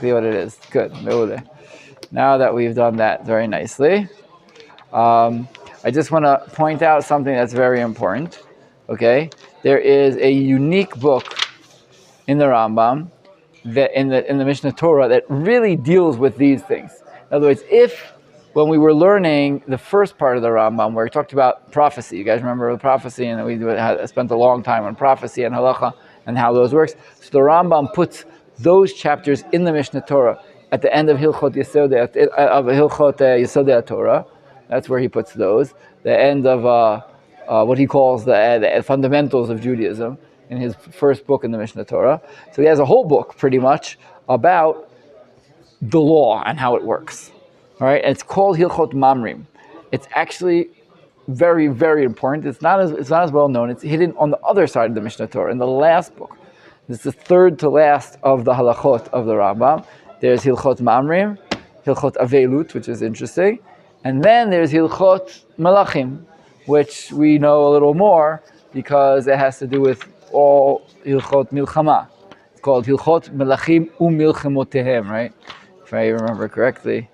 See what it is. Good. Now that we've done that very nicely, I just want to point out something that's very important. Okay, there is a unique book in the Rambam that in the Mishnah Torah that really deals with these things. In other words, when we were learning the first part of the Rambam, where we talked about prophecy, you guys remember the prophecy, and we spent a long time on prophecy and halacha and how those works. So the Rambam puts those chapters in the Mishnah Torah at the end of Hilchot Yesodei Torah. That's where he puts those. The end of what he calls the fundamentals of Judaism in his first book in the Mishnah Torah. So he has a whole book pretty much about the law and how it works. All right, and it's called Hilchot Mamrim. It's actually very, very important. It's not as well known. It's hidden on the other side of the Mishnah Torah in the last book. This is the third to last of the halachot of the Rambam. There's Hilchot Mamrim, Hilchot Avelut, which is interesting, and then there's Hilchot Malachim, which we know a little more because it has to do with all Hilchot Milchama. It's called Hilchot Melachim Umilchemotehem, right? If I remember correctly.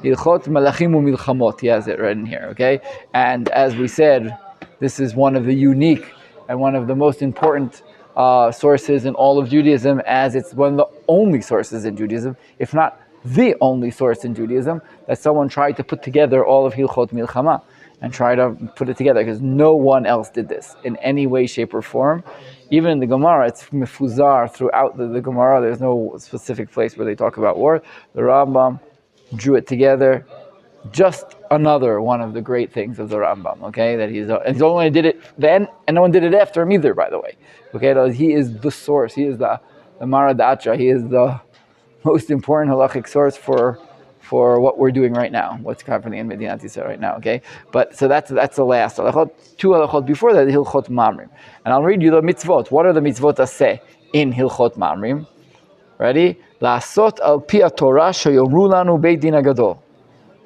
Hilchot Melachim Umilchamot, he has it right in here, okay? And as we said, this is one of the unique and one of the most important sources in all of Judaism, as it's one of the only sources in Judaism, if not the only source in Judaism, that someone tried to put together all of Hilchot Milchama and try to put it together, because no one else did this in any way, shape, or form. Even in the Gemara, it's mefuzar throughout the Gemara. There's no specific place where they talk about war. The Rambam drew it together. Just another one of the great things of the Rambam, okay? That he only did it then, and no one did it after him either, by the way. Okay, he is the source. He is the Maradatra. He is the most important halachic source for what we're doing right now, what's happening in Medinat Yisrael right now, okay? But so that's the last halachot. Two halachot before that, Hilchot Mamrim. And I'll read you the mitzvot. What are the mitzvot aseh in Hilchot Mamrim? Ready? La'asot al pi Torah sheyomru lanu Beit Din HaGadol.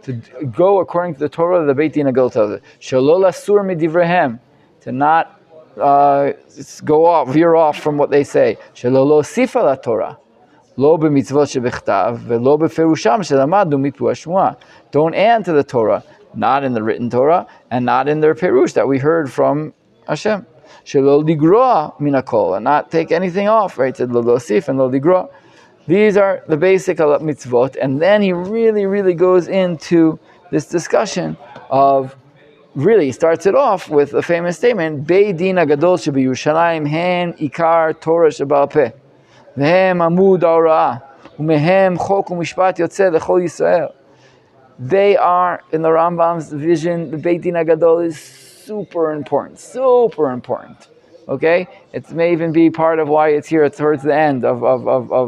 To go according to the Torah, the Beit Din HaGadol tells it. Shelo lasur midivrehem. To not veer off from what they say. Shelo lo sifa la Torah. Lo b'mitzvot shebichtav, velo b'ferusham shelamadu mipu hashmuah. Don't add to the Torah, not in the written Torah, and not in their perush that we heard from Hashem. Shelo ligroa minakol, and not take anything off, right? Said lo losif and lo ligroa. These are the basic mitzvot, and then he really, really goes into this discussion of, really starts it off with a famous statement, Beit Din HaGadol shebYerushalayim hen ikar Torah sheba'al peh. V'hem amud ha'orah, u'mehem chok u'mishpat yotzeh lechol Yisrael. They are, in the Rambam's vision, the Beit Din HaGadol is super important. Okay? It may even be part of why it's here towards the end of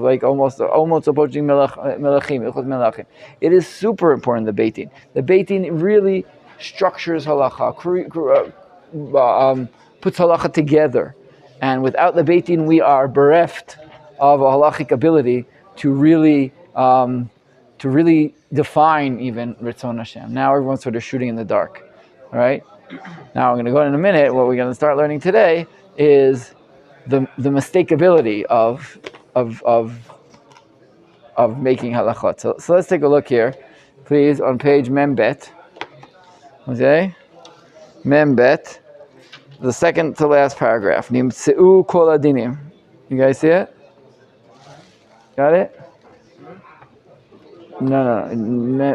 like almost approaching Melachim. It is super important, the Beit Din. The Beit Din really structures halacha, puts halacha together. And without the Beit Din, we are bereft of a halachic ability to really define even Ritzon Hashem. Now everyone's sort of shooting in the dark. All right? Now I'm going to go in a minute. What we're going to start learning today is the mistakability of making halachot. So let's take a look here, please, on page Membet. Okay? Membet, the second to last paragraph. Nimtzeu kol adinim. You guys see it? Got it? No.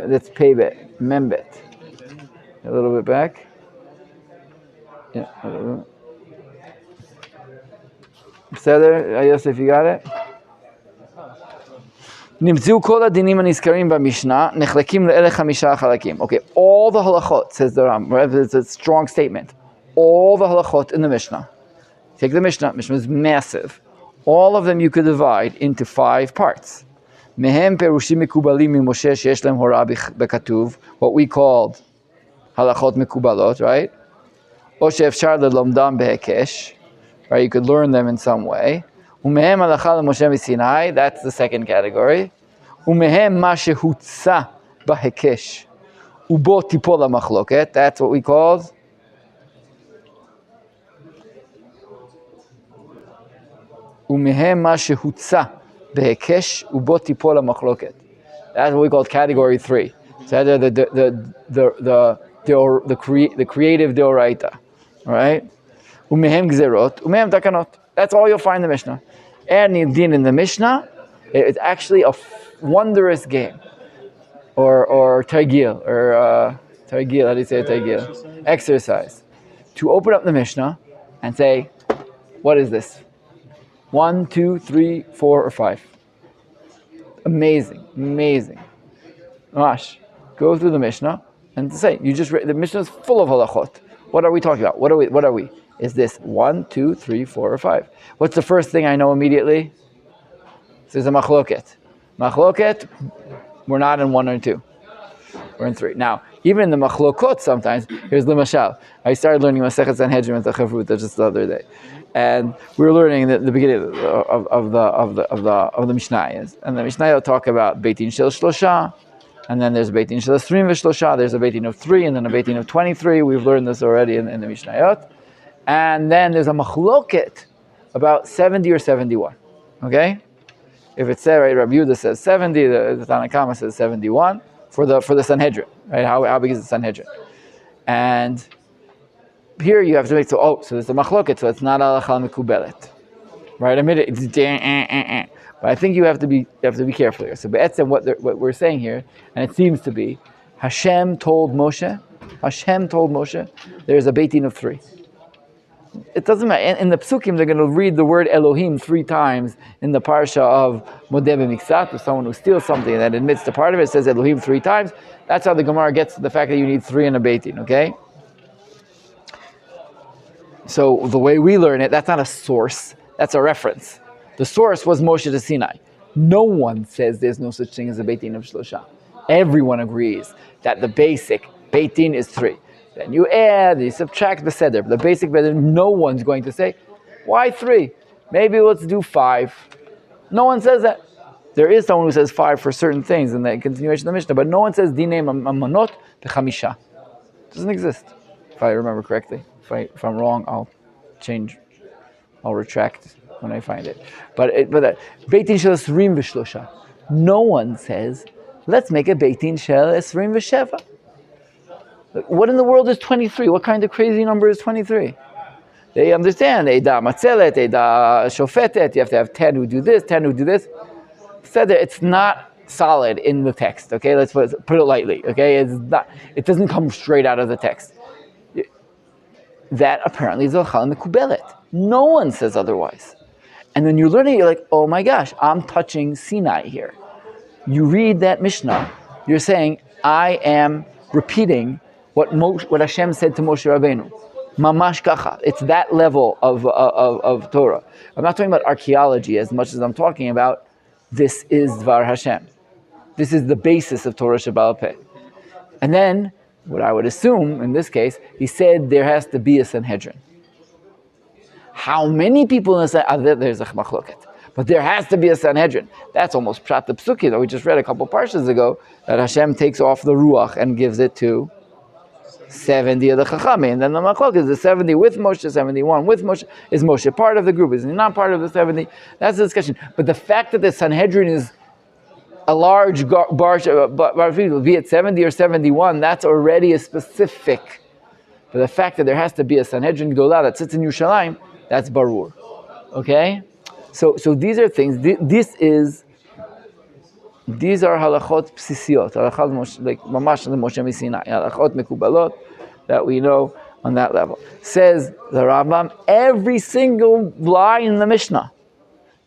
That's Peybet. Membet. A little bit back. Yeah, a little bit. Beseder, Yosef, you got it? Nimtzeu kol adinim anizkarim b'Mishna nechlekim le'ele chamisha chalakim. Okay, all the halachot, says the Rambam. It's a strong statement. All the halachot in the Mishnah. Take the Mishnah. Mishnah is massive. All of them you could divide into 5 parts. Mehem perushim mekubalim mimoshe sheyesh lehem hora bekatuv, what we called halachot mekubalot, right? O she'efshar lelomdam behekesh, right? You could learn them in some way. Umehem halacha leMoshe miSinai, that's the second category. Umehem ma shehutza bahekesh, ubo tipol hamachloket, that's what we called Umehem ma shehutza Behekesh ubo tipol hamachloket. That's what we call category 3. So that's the creative deoraita, all right? Umehem gzerot, umehem takanot. That's all you'll find in the Mishnah. And din in the Mishnah, it's actually a wondrous game, or targil, or targil. How do you say targil? Exercise. To open up the Mishnah and say, what is this? 1, 2, 3, 4, or 5. Amazing, amazing. Gosh, go through the Mishnah and say, you just read, the Mishnah is full of halachot. What are we talking about? What are we? Is this 1, 2, 3, 4, or 5? What's the first thing I know immediately? This is a machloket. Machloket, we're not in 1 or 2. We're in 3. Now, even in the machlokot sometimes, here's the mashal. I started learning Masechet Sanhedrin with the Chavruta just the other day. And we were learning the beginning of the Mishnayos. And the Mishnayos talk about Beitin Shel Shlosha, and then there's a Beitin Shel Esrim V'Shlosha, there's a Beitin of 3, and then a Beitin of 23. We've learned this already in the Mishnayot. And then there's a machloket about 70 or 71. Okay? If it's said, right, Rabbi Yehuda says 70, the Tanna Kama says 71 for the Sanhedrin. Right? How big is the Sanhedrin? And here you have to make so there's a machloket, so it's not halakha mekubelet. Right? I mean it's but I think you have to be careful here. So be'etzem what we're saying here, and it seems to be, Hashem told Moshe, there's a beitin of 3. It doesn't matter. In the psukim, they're going to read the word Elohim 3 times in the parsha of Modeh B'Miksat, with someone who steals something and that admits to part of it, says Elohim 3 times. That's how the Gemara gets to the fact that you need 3 in a beitin, okay? So the way we learn it, that's not a source, that's a reference. The source was Moshe to Sinai. No one says there's no such thing as a beitin of Shlosha. Everyone agrees that the basic beitin is 3. Then you add, you subtract the seder. The basic beitin, no one's going to say, why 3? Maybe let's do 5. No one says that. There is someone who says 5 for certain things in the continuation of the Mishnah, but no one says dinei mamonot b'chamisha. It doesn't exist, if I remember correctly. If I'm wrong, I'll retract when I find it. But beitin shel esrim v'shlosha. No one says, let's make a beitin shel esrim v'sheva. What in the world is 23? What kind of crazy number is 23? They understand, Eda Matzelet, Eda Shofetet, you have to have 10 who do this, 10 who do this. Said that it's not solid in the text, okay? Let's put it lightly, okay? It doesn't come straight out of the text. That apparently is Al-Chal Mekubelet. No one says otherwise. And then you learn it, you're like, oh my gosh, I'm touching Sinai here. You read that Mishnah, you're saying, I am repeating what Hashem said to Moshe Rabbeinu. Mamash kacha. It's that level of Torah. I'm not talking about archaeology as much as I'm talking about this is Dvar Hashem. This is the basis of Torah Shebaal Peh. And then, what I would assume, in this case, he said there has to be a Sanhedrin. How many people in the Sanhedrin? There's a machloket. But there has to be a Sanhedrin. That's almost Pshat the Psuki that we just read a couple parshas ago, that Hashem takes off the Ruach and gives it to 70 of the Chachamim. And then the Machloket is the 70 with Moshe, 71 with Moshe. Is Moshe part of the group? Is he not part of the 70? That's the discussion. But the fact that the Sanhedrin is a large bar be it 70 or 71, that's already a specific. But the fact that there has to be a Sanhedrin Gdolah that sits in Yerushalayim, that's barur. Okay? So these are things, these are halachot psisiyot, halachot like mamash the Moshe Misinai, halachot mekubalot that we know on that level. Says the Rambam, every single line in the Mishnah,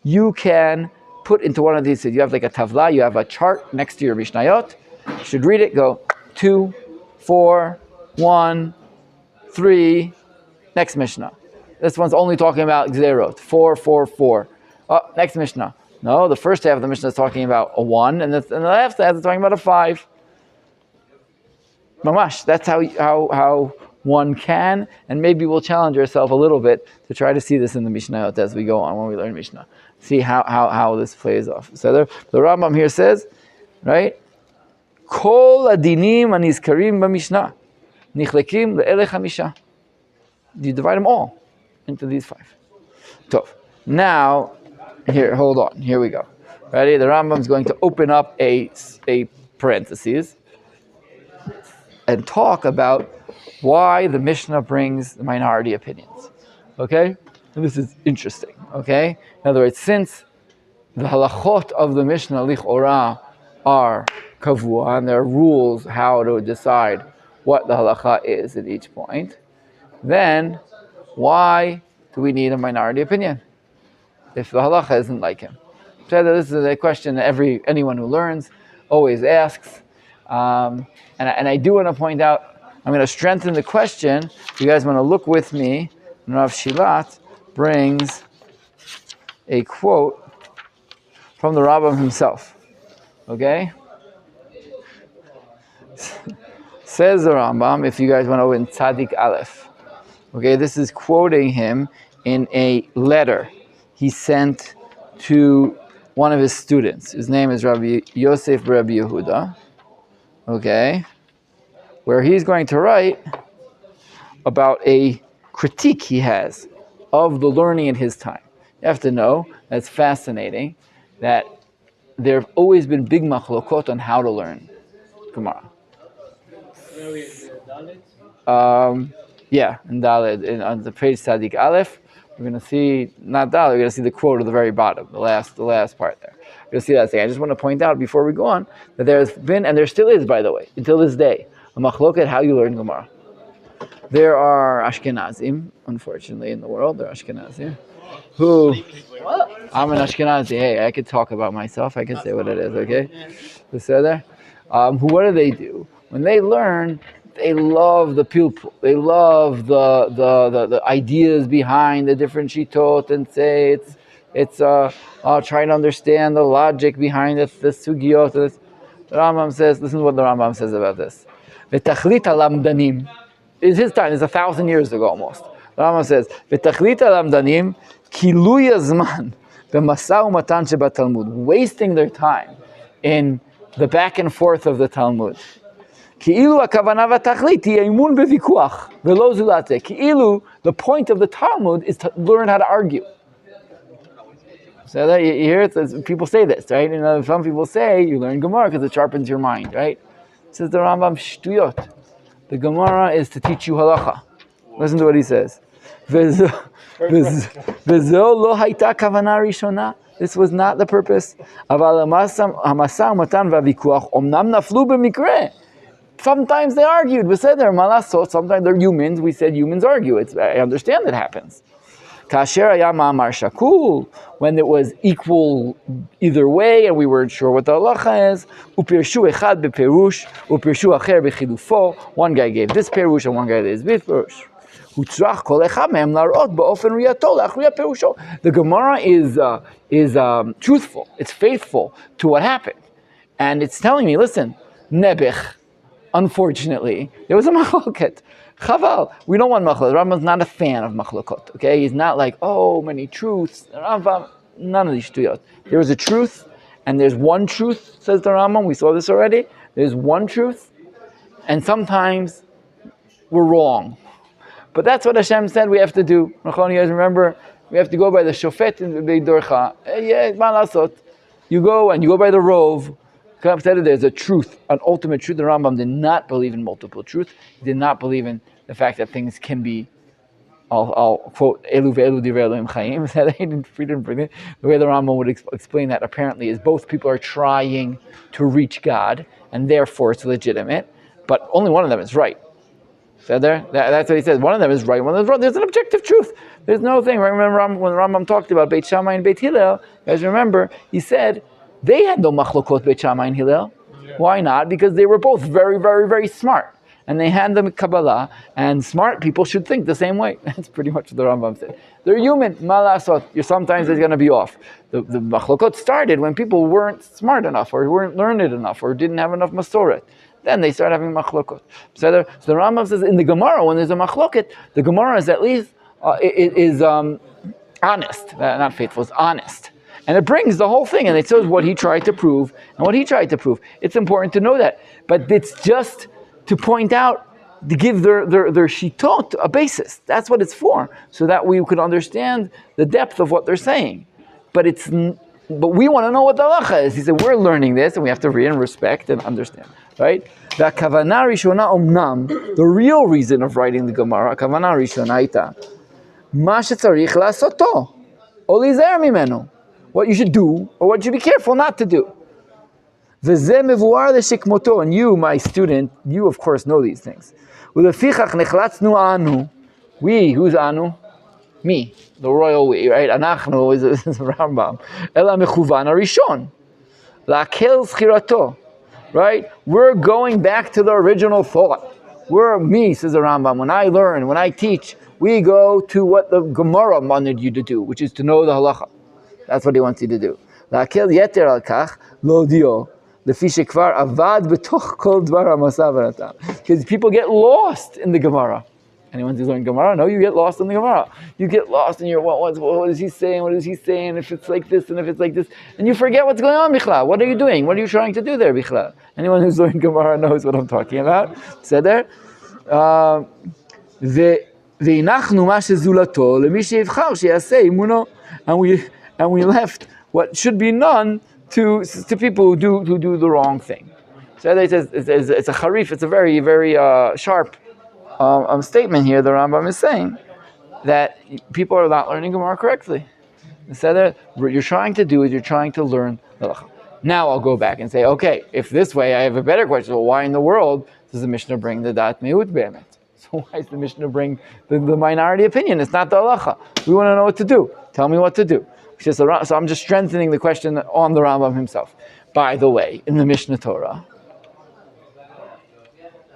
you can put into one of these. You have like a tavla, you have a chart next to your Mishnayot. You should read it, go 2, 4, 1, 3, next Mishnah. This one's only talking about Gzerot, 4, 4, 4. Next Mishnah. No, the first half of the Mishnah is talking about a 1, and the last half is talking about a 5. Mamash, that's how one can, and maybe we'll challenge ourselves a little bit to try to see this in the Mishnayot as we go on when we learn Mishnah. See how this plays off. So the Rambam here says, right? Kol adinim anizkarim b'Mishnah nichlekim le'elech hamisha. You divide them all into these 5. Tov. Now, here, hold on. Here we go. Ready? The Rambam is going to open up a parentheses and talk about why the Mishnah brings the minority opinions. Okay? And this is interesting. Okay? In other words, since the halachot of the Mishnah lich'ora are kavua, and there are rules how to decide what the halacha is at each point, then why do we need a minority opinion if the halacha isn't like him? So this is a question that anyone who learns always asks. And I do want to point out, I'm going to strengthen the question. If you guys want to look with me, Rav Shilat brings a quote from the Rambam himself. Okay? Says the Rambam, if you guys want to open Tzadik Aleph. Okay, this is quoting him in a letter he sent to one of his students. His name is Rabbi Yosef Rabbi Yehuda. Okay? Where he's going to write about a critique he has of the learning in his time. You have to know, that's fascinating, that there have always been big machlokot on how to learn Gemara. Yeah, in Dalet, on the page Tzadik Aleph, we're going to see, not Dalet, we're going to see the quote at the very bottom, the last part there. We're going to see that thing. I just want to point out before we go on that there's been, and there still is, by the way, until this day, a machloket how you learn Gemara. There are Ashkenazim, unfortunately, in the world. There are Ashkenazim who, I'm an Ashkenazi. Hey, I could talk about myself. I can say what it is, okay? What do? When they learn, they love the pilpul. They love the ideas behind the different shitot and say it's trying to understand the logic behind the sugyot. The Rambam says, listen to what the Rambam says about this. V'tachlit halamdanim. It's his time. It's 1,000 years ago almost. The Rambam says, v'tachlit halamdanim kilui hazman b'masau matan sheba Talmud, wasting their time in the back and forth of the Talmud. Ki'ilu hakavana v'tachlit hi emun b'vikuach v'lo zulate. Ki'ilu, the point of the Talmud is to learn how to argue. So that you hear it, people say this, right? And some people say you learn Gemara because it sharpens your mind, right? Says the Rambam, shtuyot. The Gemara is to teach you halacha. Listen to what he says. This was not the purpose. Sometimes they argued. Sometimes they're humans. We said humans argue. I understand it happens. When it was equal either way, and we weren't sure what the halacha is, one guy gave this perush and one guy gave this perush. The Gemara is truthful. It's faithful to what happened, and it's telling me, listen, Nebech. Unfortunately, there was a machloket. Chaval, we don't want machlokot. Rambam's not a fan of machlokot. Okay, he's not like, oh, many truths. Rambam, none of these shtuyot. There is a truth, and there's one truth, says the Rambam. We saw this already. There's one truth, and sometimes we're wrong. But that's what Hashem said we have to do. You guys remember, we have to go by the shofet in Beidorcha. Yeah, you go by the rov. There's a truth, an ultimate truth. The Rambam did not believe in multiple truth. He did not believe in the fact that things can be, I'll quote, Elu ve'elu divrei Elohim chayim. The way the Rambam would explain that apparently is both people are trying to reach God, and therefore it's legitimate, but only one of them is right. That's what he says. One of them is right, one of them is wrong. There's an objective truth. There's no thing. Remember when Rambam talked about Beit Shammai and Beit Hillel, you guys remember, he said, they had no machlokot Beit Shammai and Hillel. Yeah. Why not? Because they were both very, very, very smart. And they had the Kabbalah, and smart people should think the same way. That's pretty much what the Rambam said. They're human, malasot. Sometimes it's going to be off. The machlokot started when people weren't smart enough, or weren't learned enough, or didn't have enough masoret. Then they start having machlokot. So the Rambam says in the Gemara, when there's a machloket, the Gemara is at least honest. Not faithful, it's honest. And it brings the whole thing, and it shows what he tried to prove, and what he tried to prove. It's important to know that. But it's just to point out, to give their shitot a basis. That's what it's for, so that we could understand the depth of what they're saying. But it's but we want to know what the halacha is. He said, we're learning this, and we have to read and respect and understand, right? The kavana rishona omnam, the real reason of writing the Gemara, kavana rishona ita, ma shetzarich la'asoto, o lizer mimenu, what you should do, or what you should be careful not to do. V'zeh mevuar l'shikmoto, and you, my student, you of course know these things. U'lefichach nechlatznu anu, we, who's anu? Me, the royal we, right? Anachnu is Rambam. Ela mechuvan arishon. Lakel schirato. Right? We're going back to the original thought. We're me, says the Rambam. When I learn, when I teach, we go to what the Gemara wanted you to do, which is to know the halacha. That's what he wants you to do. Lakel yeter al kach lo dio. Lefi shekvar avad betoch kol dvar hamasav v'natam. Because people get lost in the Gemara. Anyone who's learning Gemara? No, you get lost in the Gemara. You get lost in your, what is he saying? What is he saying? If it's like this and if it's like this. And you forget what's going on, Bichla. What are you doing? What are you trying to do there, Bichla? Anyone who's learning Gemara knows what I'm talking about. Said there. And we left what should be none to people who do the wrong thing. So it says it's a harif. It's a very, very sharp statement here. The Rambam is saying that people are not learning Gemara correctly. Instead, what you're trying to do is you're trying to learn halacha. Now I'll go back and say, okay, if this way, I have a better question. Well, why in the world does the Mishnah bring the dat me'ut be'emet? So why does the Mishnah bring the minority opinion? It's not the halacha. We want to know what to do. Tell me what to do. So I'm just strengthening the question on the Rambam himself. By the way, in the Mishnah Torah,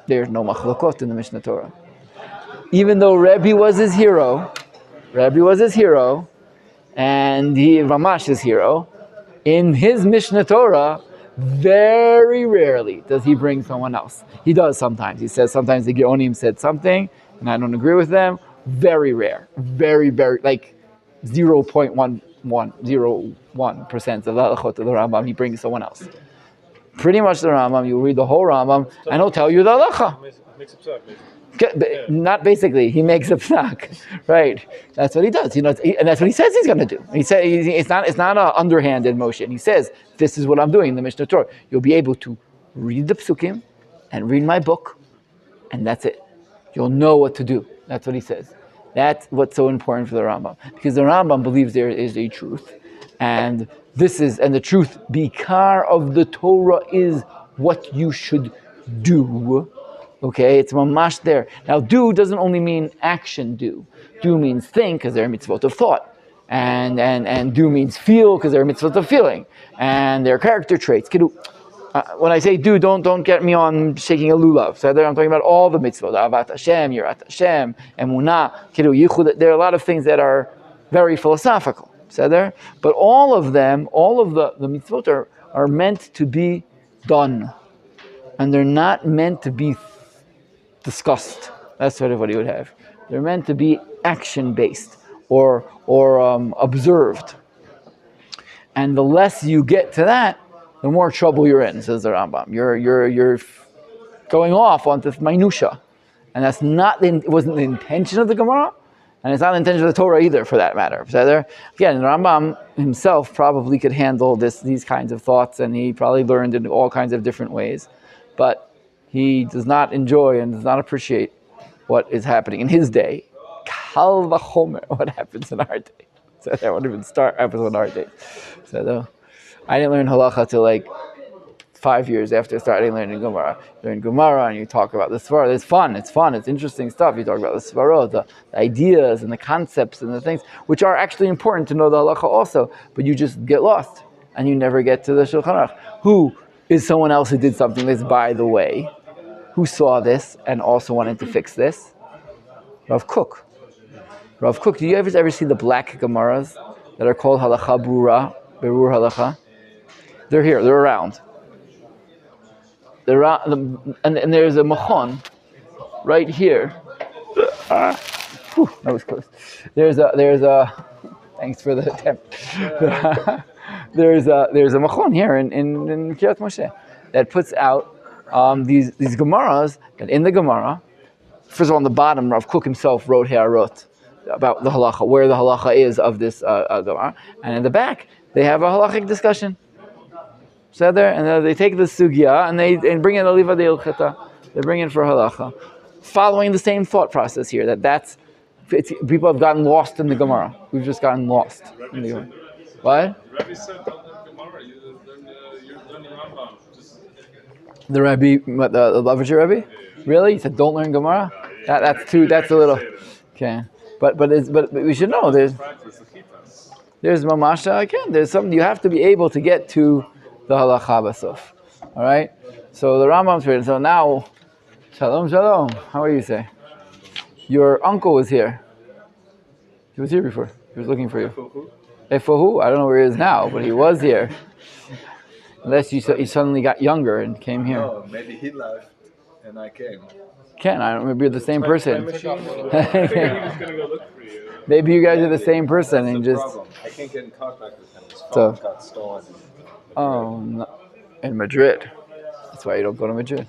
there's no machlokot in the Mishnah Torah. Even though Rabbi was his hero, and Ramash is hero, in his Mishnah Torah, very rarely does he bring someone else. He does sometimes. He says sometimes the Geonim said something, and I don't agree with them. Very rare. Very, very, like 0.1101% of the halachot of the Rambam, he brings someone else. Pretty much the Rambam, you read the whole Rambam, and he'll tell you the halacha. Not basically, he makes a psak, right? That's what he does. And that's what he says he's going to do. He said it's not an underhanded motion. He says, "This is what I'm doing in the Mishnah Torah." You'll be able to read the psukim and read my book, and that's it. You'll know what to do. That's what he says. That's what's so important for the Rambam, because the Rambam believes there is a truth, and the truth, bikar of the Torah, is what you should do. Okay, it's mamash there. Now, do doesn't only mean action do. Do means think, because there are mitzvot of thought. And do means feel, because there are mitzvot of feeling. And there are character traits. When I say do, don't get me on shaking a lulav. So I'm talking about all the mitzvot. Avat Hashem, Yirat Hashem, Emunah, Yichud. There are a lot of things that are very philosophical. But all of them, all of the mitzvot are meant to be done. And they're not meant to be discussed. That's sort of what he would have. They're meant to be action-based or observed. And the less you get to that, the more trouble you're in, says the Rambam. You're going off onto minutia. And it wasn't the intention of the Gemara, and it's not the intention of the Torah either, for that matter. Again, the Rambam himself probably could handle these kinds of thoughts, and he probably learned in all kinds of different ways. But he does not enjoy and does not appreciate what is happening in his day. Kal v'chomer, what happens in our day. So that won't even happens in our day. So I didn't learn halacha till like 5 years after starting learning Gemara. Learn Gemara and you talk about the Svarah. It's fun, it's interesting stuff. You talk about the Svarah, the ideas and the concepts and the things, which are actually important to know the halacha also, but you just get lost and you never get to the Shulchan Aruch. Who is someone else who did something this, by the way? Who saw this and also wanted to fix this? Rav Kook. Do you ever see the black Gemaras that are called Halacha Berur Halacha? They're here, they're around. And there's a Machon right here. That was close. There's a thanks for the attempt. There's a Machon here in Kiryat Moshe that puts out these Gemaras, that in the Gemara, first of all, on the bottom, Rav Kook himself wrote Ha'arot about the halacha, where the halacha is of this Gemara, and in the back, they have a halachic discussion. And they take the sugya and they bring in the liva de ilcheta. They bring in for halacha, following the same thought process here. People have gotten lost in the Gemara. We've just gotten lost in the Gemara. What? Rabbi said, don't learn Gemara. You learn the Rambam. The Rabbi, the Lavager Rabbi? Yeah. Really? He said, don't learn Gemara? That's a little. Okay. But we should know there's mamasha again. There's something you have to be able to get to the halacha basuf. All right. So the Rambam's written. So now, shalom. How are you, say? Your uncle was here. He was here before. He was looking for you. Efohu? I don't know where he is now, but he was here. Unless he suddenly got younger and came here. No, maybe he left and I came. Ken, I don't remember you're the same person. He was going to go look for you. Maybe you guys are the same person and just. Problem. I can't get in contact with him. His So- phone got stolen. No, in Madrid. That's why you don't go to Madrid.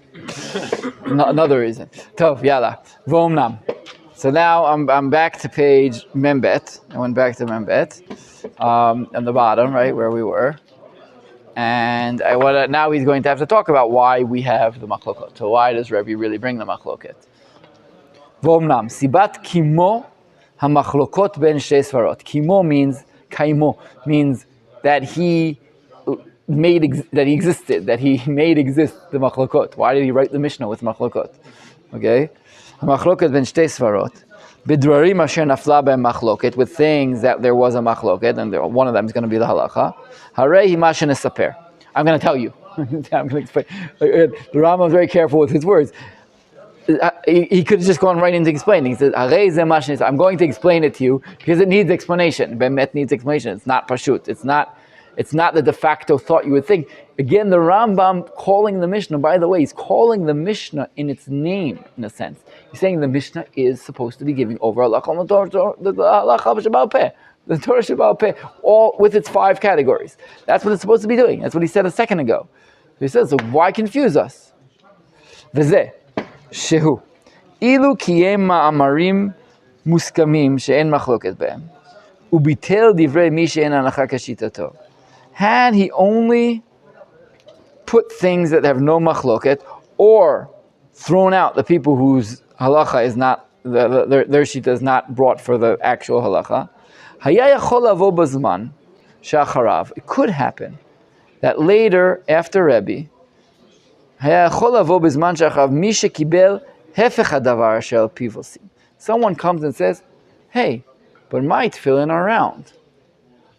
Another reason. Tov, yalla. Vomnam. So now I'm back to page Membet. I went back to Membet, on the bottom, right where we were. And now he's going to have to talk about why we have the machlokot. So why does Rabbi really bring the machlokot? Vomnam. Sibat kimo hamachlokot ben shtei svarot. Kimo means kaimo, means that he existed, that he made exist the machlokot. Why did he write the Mishnah with machlokot? Okay, machlokot ben shtei svarot, bidrarim asher nafla ben machloket, with things that there was a machloket, and one of them is going to be the halacha. Harei himashen esaper. I'm going to tell you. I'm going to explain. The Rambam is very careful with his words. He could have just gone right into explaining. He says, "Harei ze mashen." I'm going to explain it to you because it needs explanation. Bemet needs explanation. It's not pashut. It's not the de facto thought you would think. Again, the Rambam calling the Mishnah, by the way, he's calling the Mishnah in its name, in a sense. He's saying the Mishnah is supposed to be giving over the Torah Shebaal Peh, all with its 5 categories. That's what it's supposed to be doing. That's what he said a second ago. He says, so why confuse us? V'zeh, shehu, ilu kiyem ma'amarim muskamim she'en machloket be'em, ubitel divrei mi she'en halacha kashitato. Had he only put things that have no machloket, or thrown out the people whose halacha is not, their shita is not brought for the actual halacha, it could happen that later, after Rabbi, someone comes and says, hey, but my tefillin are round.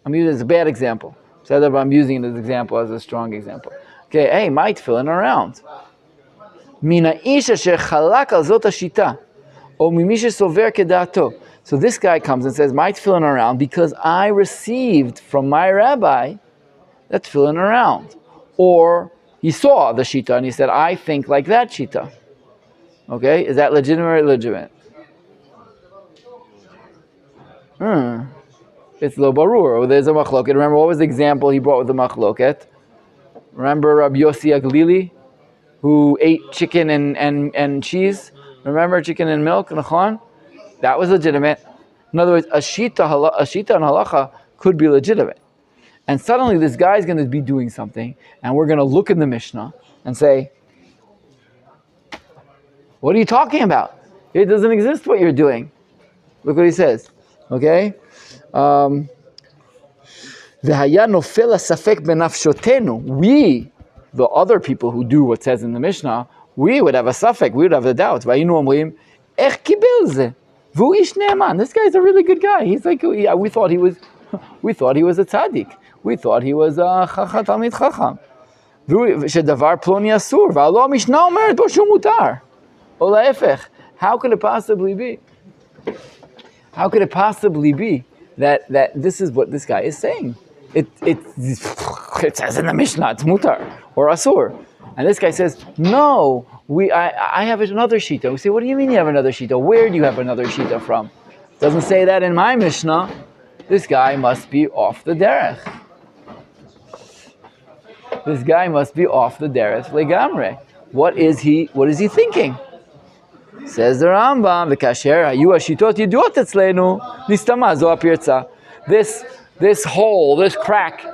I'm using it as a bad example. So I'm using it as an example, as a strong example. Okay, hey, my tefillin are round. So this guy comes and says, my tefillin are round because I received from my rabbi that tefillin are round. Or he saw the shita and he said, I think like that shita. Okay, is that legitimate or illegitimate? It's lo barur. There's a machloket. Remember, what was the example he brought with the machloket? Remember Rabbi Yossi Aglili, who ate chicken and cheese? Remember chicken and milk, nachon? That was legitimate. In other words, a shita and halacha could be legitimate. And suddenly this guy's going to be doing something, and we're going to look in the Mishnah and say, what are you talking about? It doesn't exist what you're doing. Look what he says. Okay? We, the other people who do what says in the Mishnah, we would have a safek, we would have a doubt. This guy's a really good guy. He's like, we thought he was a tzaddik. We thought he was a talmid chacham. How could it possibly be? How could it possibly be that this is what this guy is saying? It says in the Mishnah, it's mutar or asur. And this guy says, no, I have another shita. We say, what do you mean you have another shita? Where do you have another shita from? Doesn't say that in my Mishnah. This guy must be off the derech. This guy must be off the derech legamre. What is he thinking? Says the Rambam, the kasher, hayu hashitot yiduot etzleinu, nistama zo apirtza. This this hole, this crack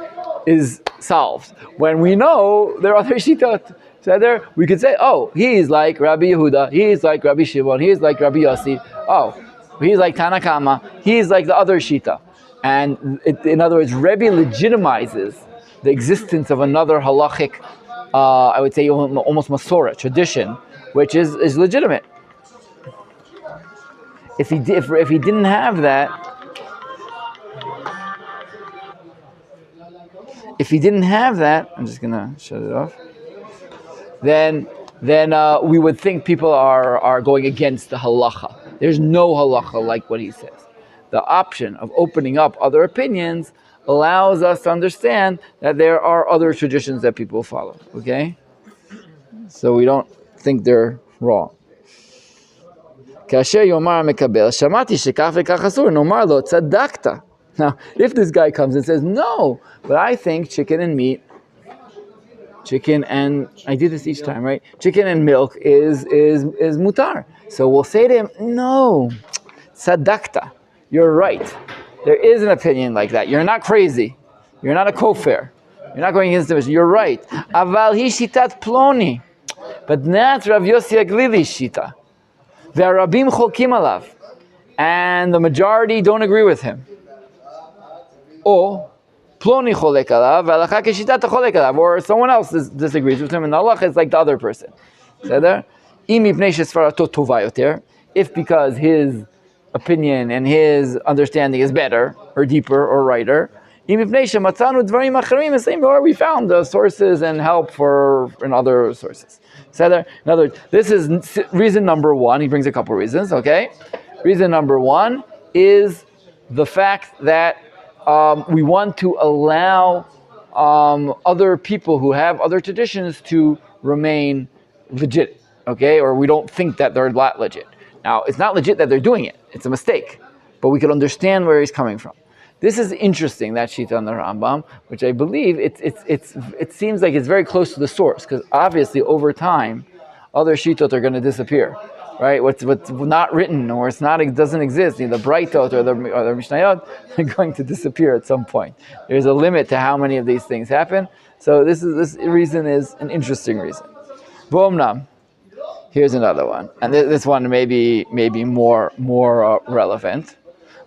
is solved. When we know there are other shitot, so we could say, oh, he's like Rabbi Yehuda, he's like Rabbi Shimon, he's like Rabbi Yossi, oh, he's like Tanakama, he's like the other shita. And in other words, Rebbe legitimizes the existence of another halachic, I would say almost Masorah, tradition, which is legitimate. If he didn't have that, I'm just gonna shut it off. Then we would think people are going against the halacha. There's no halacha like what he says. The option of opening up other opinions allows us to understand that there are other traditions that people follow. Okay, so we don't think they're wrong. כאשר יאמר המקבל, שמעתי שכך וכך אסור, נאמר לו, צדקת. Now, if this guy comes and says, no, but I think chicken and I do this each time, right? Chicken and milk is mutar. So we'll say to him, no, tzadakta, you're right. There is an opinion like that. You're not crazy. You're not a kofir. You're not going against the mission. You're right. Aval hi shitat ploni. But that's Rav Yossi Aglili's shita. Ve'arabim cholkim alav. And the majority don't agree with him. Or ploni cholek alav, ve'alacha keshitat cholek alav. Or someone else disagrees with him, and Allah is like the other person. If because his opinion and his understanding is better, or deeper, or righter, or we found the sources and help in other sources. In other words, this is reason number one. He brings a couple reasons, okay? Reason number one is the fact that we want to allow other people who have other traditions to remain legit, okay? Or we don't think that they're not legit. Now, it's not legit that they're doing it. It's a mistake. But we can understand where he's coming from. This is interesting, that shita on the Rambam, which I believe it seems like it's very close to the source, because obviously over time, other shitot are going to disappear, right? What's not written or it doesn't exist, the Braitot or the Mishnayot, are going to disappear at some point. There's a limit to how many of these things happen. So this reason is an interesting reason. V'omnam. Here's another one, and this one may be more relevant.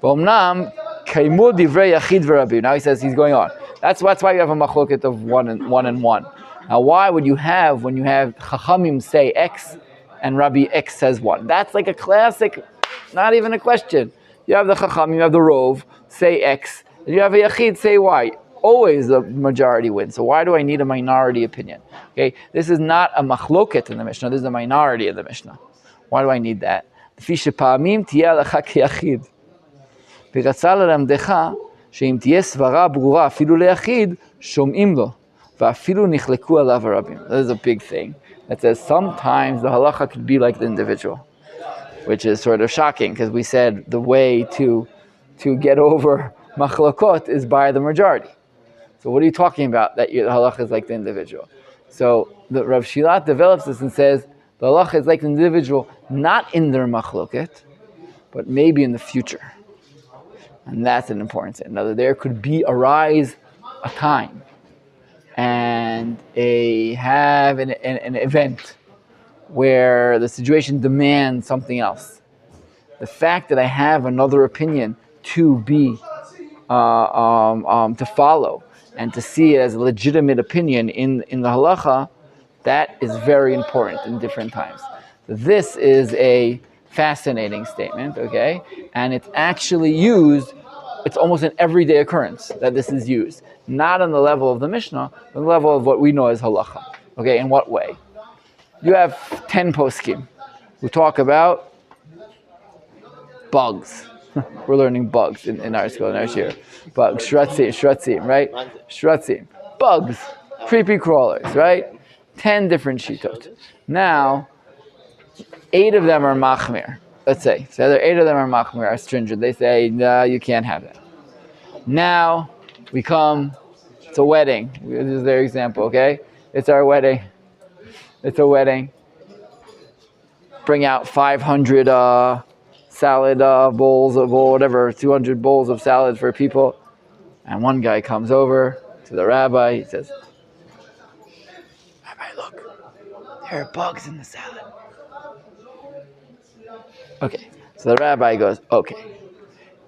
V'omnam kaimu divrei yachid v'Rabbi. Now he says he's going on. That's why you have a machloket of one and one. Now, why would you have when you have Chachamim say X and Rabbi X says one? That's like a classic, not even a question. You have the Chachamim, you have the Rov say X, and you have a Yachid say Y. Always the majority wins. So why do I need a minority opinion? Okay, this is not a machloket in the Mishnah. This is a minority in the Mishnah. Why do I need that? לפי שפעמים תהיה הלכה כיחיד. ורצה ללמדך שאם תהיה סברה ברורה אפילו ליחיד, שומעים לו. ואפילו נחלקו עליו הרבים. This is a big thing. That says sometimes the halacha could be like the individual, which is sort of shocking because we said the way to get over machlokot is by the majority. So what are you talking about? That the halacha is like the individual. So the Rav Shilat develops this and says the halacha is like the individual, not in their machloket, but maybe in the future. And that's an important thing. Now, there could arise a time and have an event where the situation demands something else. The fact that I have another opinion to be to follow and to see it as a legitimate opinion in the halacha, that is very important in different times. So this is a fascinating statement, okay? And it's actually used, it's almost an everyday occurrence that this is used. Not on the level of the Mishnah, but on the level of what we know as halacha. Okay, in what way? You have 10 poskim who talk about bugs. We're learning bugs in our school, in our shir. Bugs, shratzim, right? Shratzim. Bugs, creepy crawlers, right? 10 different shitot. Now, 8 of them are machmir. Let's say. So there 8 of them are machmir, are stringent. They say, no, you can't have that. Now, we come, it's a wedding. This is their example, okay? It's our wedding. It's a wedding. Bring out 500 salad bowls of whatever, 200 bowls of salad for people. And one guy comes over to the rabbi. He says, "Rabbi, look, there are bugs in the salad." Okay, so the rabbi goes, "Okay,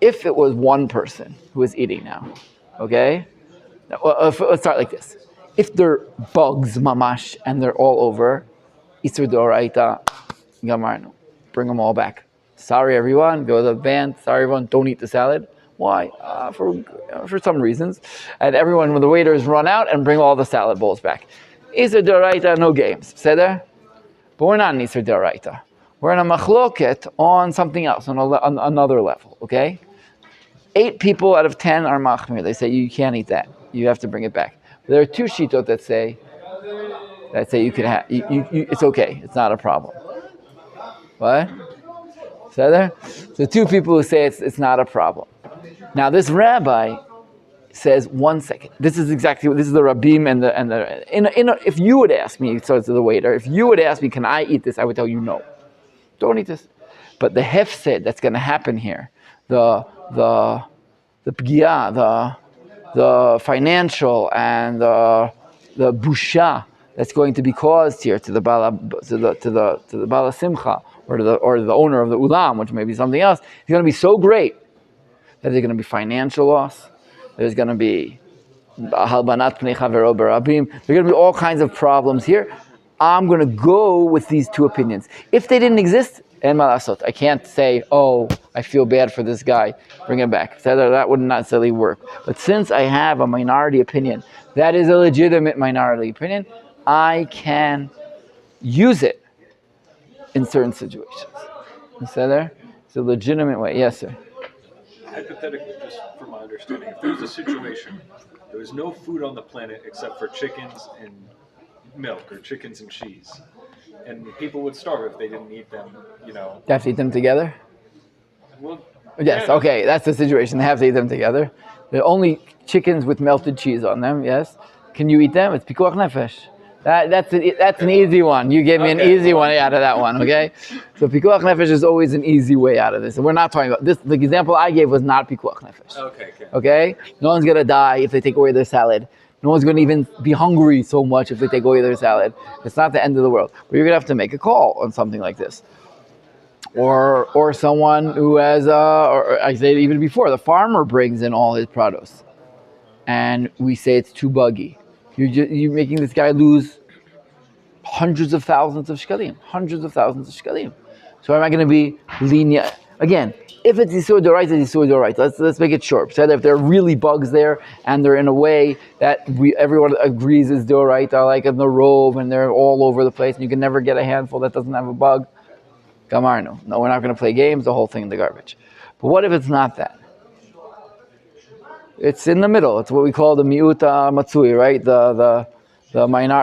if it was one person who was eating now, okay? Let's start like this. If they're bugs, mamash, and they're all over, Isur Doraita, Gamarno, bring them all back. Sorry, everyone. Go to the band. Sorry, everyone. Don't eat the salad. Why? For some reasons. And everyone, when the waiters run out, and bring all the salad bowls back. Isur Doraita, no games. Say there? But we're not in Isur Doraita. We're in a machloket on something else, on another level, okay? 8 people out of 10 are machmir. They say you can't eat that. You have to bring it back. There are 2 shitot that say you can have. It's okay. It's not a problem. What? Is that there? So 2 people who say it's not a problem. Now this rabbi says 1 second. This is the Rabbim and the if you would ask me, so to the waiter, if you would ask me, can I eat this? I would tell you no. Don't eat this. But the hefsed that's going to happen here, the pgiya, the financial and the busha that's going to be caused here to the bala simcha or to the owner of the ulam, which may be something else, is going to be so great that there's going to be financial loss. There's going to be halbanat pnei chavero berabim. There's going to be all kinds of problems here. I'm going to go with these 2 opinions. If they didn't exist, en malasot, I can't say, oh, I feel bad for this guy, bring him back. That would not necessarily work. But since I have a minority opinion, that is a legitimate minority opinion, I can use it in certain situations. Is that there? It's a legitimate way. Yes, sir. Hypothetically, just from my understanding, if there was a situation, there was no food on the planet except for chickens and milk or chickens and cheese, and people would starve if they didn't eat them, They have to eat them together? Well, yes, yeah. Okay, that's the situation. They have to eat them together. They're only chickens with melted cheese on them, yes. Can you eat them? It's pikuach nefesh. That's an easy one. You gave me an easy one out of that one, okay? So pikuach nefesh is always an easy way out of this. And we're not talking about this. The example I gave was not pikuach nefesh. Okay? No one's going to die if they take away their salad. No one's going to even be hungry so much if they take away their salad. It's not the end of the world. But you're going to have to make a call on something like this. Or someone who has, or I said even before, the farmer brings in all his produce. And we say it's too buggy. You're making this guy lose hundreds of thousands of shkalim. So am I going to be lenient? Again, if it's Yisur Doraita, it's Yisur Doraita. Let's make it short. So if there are really bugs there and they're in a way that everyone agrees is Doraita, like in the robe and they're all over the place and you can never get a handful that doesn't have a bug, Gamarno. No, we're not going to play games, the whole thing in the garbage. But what if it's not that? It's in the middle. It's what we call the miuta matsui, right? The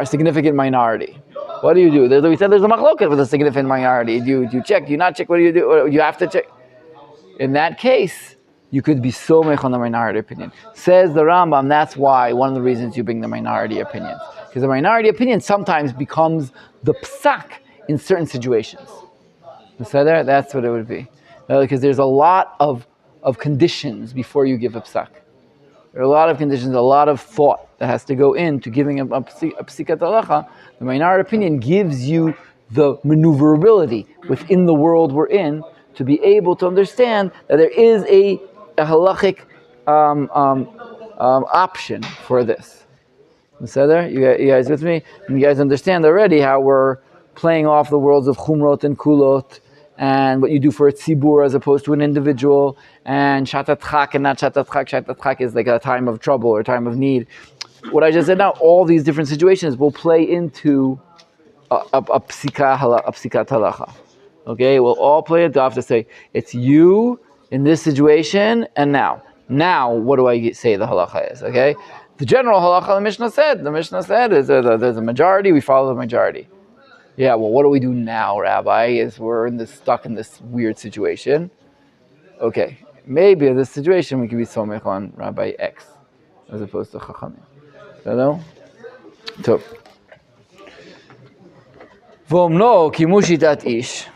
significant minority. What do you do? We said there's a machloket with a significant minority. Do you check? Do you not check? What do you do? You have to check. In that case, you could be so mech on the minority opinion. Says the Rambam, that's why, one of the reasons you bring the minority opinions. Because the minority opinion sometimes becomes the psak in certain situations. That's what it would be. Because there's a lot of conditions before you give a psak. There are a lot of conditions, a lot of thought that has to go into giving a psikat halacha. The minority opinion gives you the maneuverability within the world we're in to be able to understand that there is a halachic option for this. You guys with me? And you guys understand already how we're playing off the worlds of chumrot and kulot, and what you do for a tzibur as opposed to an individual, and shatat chak and not shatat chak. Shatat chak is like a time of trouble or a time of need. What I just said now, all these different situations will play into a psikat halacha. Okay, we'll all play it off to say, it's you in this situation, and now. Now, what do I say the halacha is, okay? The general halacha, the Mishna said, is there's a majority, we follow the majority. Yeah, well, what do we do now, Rabbi? Is we're stuck in this weird situation. Okay, maybe in this situation we can be somech on Rabbi X as opposed to Chachamim. Hello? So, Vomno kimushitat ish.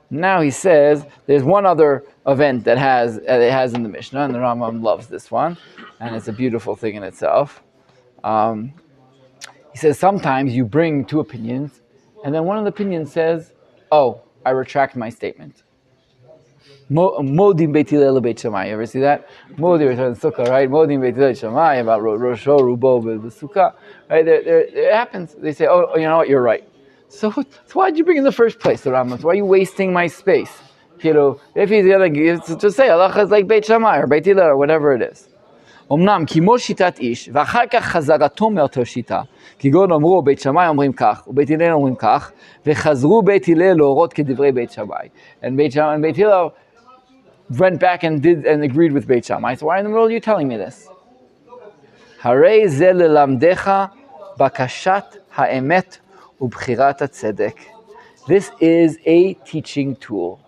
Now he says there's one other event that it has in the Mishnah, and the Rambam loves this one, and it's a beautiful thing in itself. He says sometimes you bring two opinions, and then one of the opinions says, "Oh, I retract my statement." Modim Beit Hillel Beit Shammai. You ever see that? Modim is on Sukkah, right? Modim Beit Hillel Shammai about Rosho Rubo the Sukkah, right? It happens. They say, "Oh, you know what? You're right." So why did you bring in the first place, the Rambam? Why are you wasting my space? If he's gonna just say Allah is like Beit Shammai or Beit Hillel or whatever it is. אמנם כמו שיטת איש, ואחר כך חזרתו מאותו שיטה, כגון אמרו בית שמאי אומרים כך, ובית הלל אומרים כך, וחזרו בית הלל להורות כדברי בית שמאי. And Beit Hillel went back and agreed with Beit Shammai. So why in the middle are you telling me this? הרי זה ללמדך בקשת האמת ובחירת הצדק. This is a teaching tool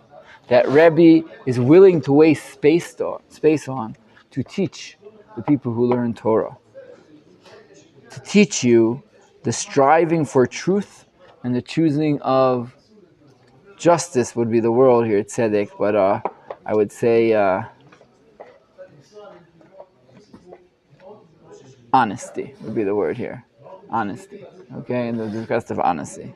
that Rabbi is willing to waste space on to teach the people who learn Torah. To teach you the striving for truth and the choosing of justice would be the word here, tzedek, but I would say honesty would be the word here. Honesty. Okay, and the request of honesty.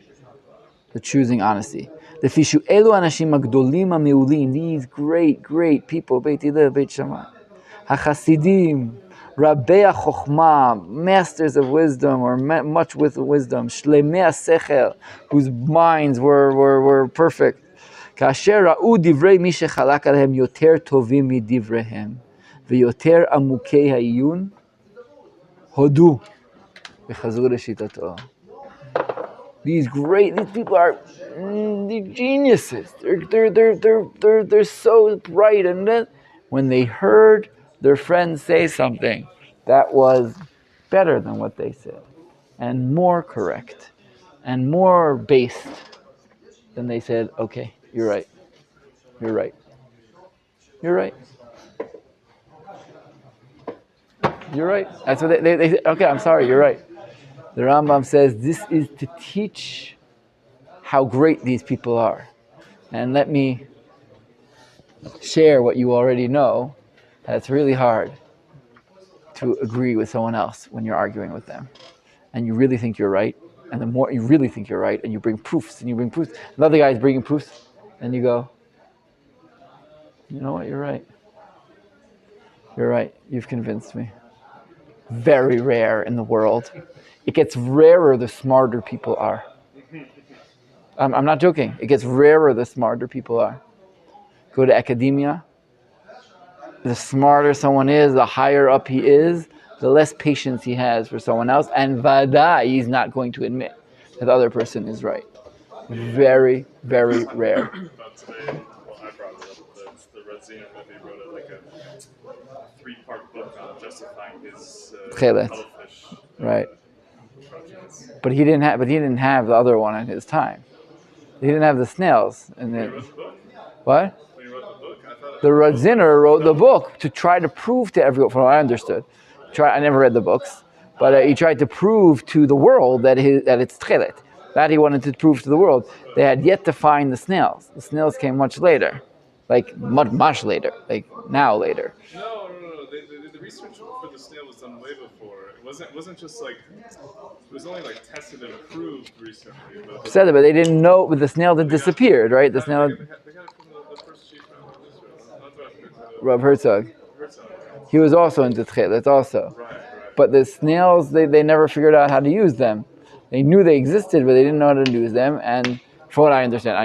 The choosing honesty. The fishu elu anashim agdolim ameulim, these great people, Beit Hillel, Beit Shammai. HaChasidim, Rabbi HaChochma, masters of wisdom or much with wisdom, Shlemei HaSechel, whose minds were perfect. Kasher ra'u divrei mi shechalak alehem yoter tovim midivrehem, veyoter amukei ha'iyun, hodu, v'chazru l'shitato. These people are geniuses. They're so bright, and then when they heard their friends say something that was better than what they said, and more correct, and more based, then they said, okay, you're right. You're right. You're right. You're right. That's what they said. Okay, I'm sorry, you're right. The Rambam says this is to teach how great these people are. And let me share what you already know. It's really hard to agree with someone else when you're arguing with them. And you really think you're right. And the more you really think you're right, and you bring proofs, another guy's bringing proofs, and you go, you know what, you're right. You're right, you've convinced me. Very rare in the world. It gets rarer the smarter people are. I'm not joking. It gets rarer the smarter people are. Go to academia. The smarter someone is, the higher up he is, the less patience he has for someone else. And vadai, he's not going to admit that the other person is right. Very, very rare. About today, I brought it up. The Razina movie wrote a 3-part book on justifying his cuttlefish. Right. But he didn't have the other one in his time. He didn't have the snails. And then, what? The Raziner wrote the book to try to prove to everyone, from what I understood. I never read the books, but he tried to prove to the world that it's tchelet. That he wanted to prove to the world. They had yet to find the snails. The snails came much later, like much later, like now later. No. The research for the snail was done way before. It wasn't just like, it was only like tested and approved recently. But they didn't know, but the snail had disappeared, right? The snail. They got it from the first chief of Israel. Rav Herzog. He was also into tchelet also. Right. But the snails, they never figured out how to use them. They knew they existed, but they didn't know how to use them. And from what I understand,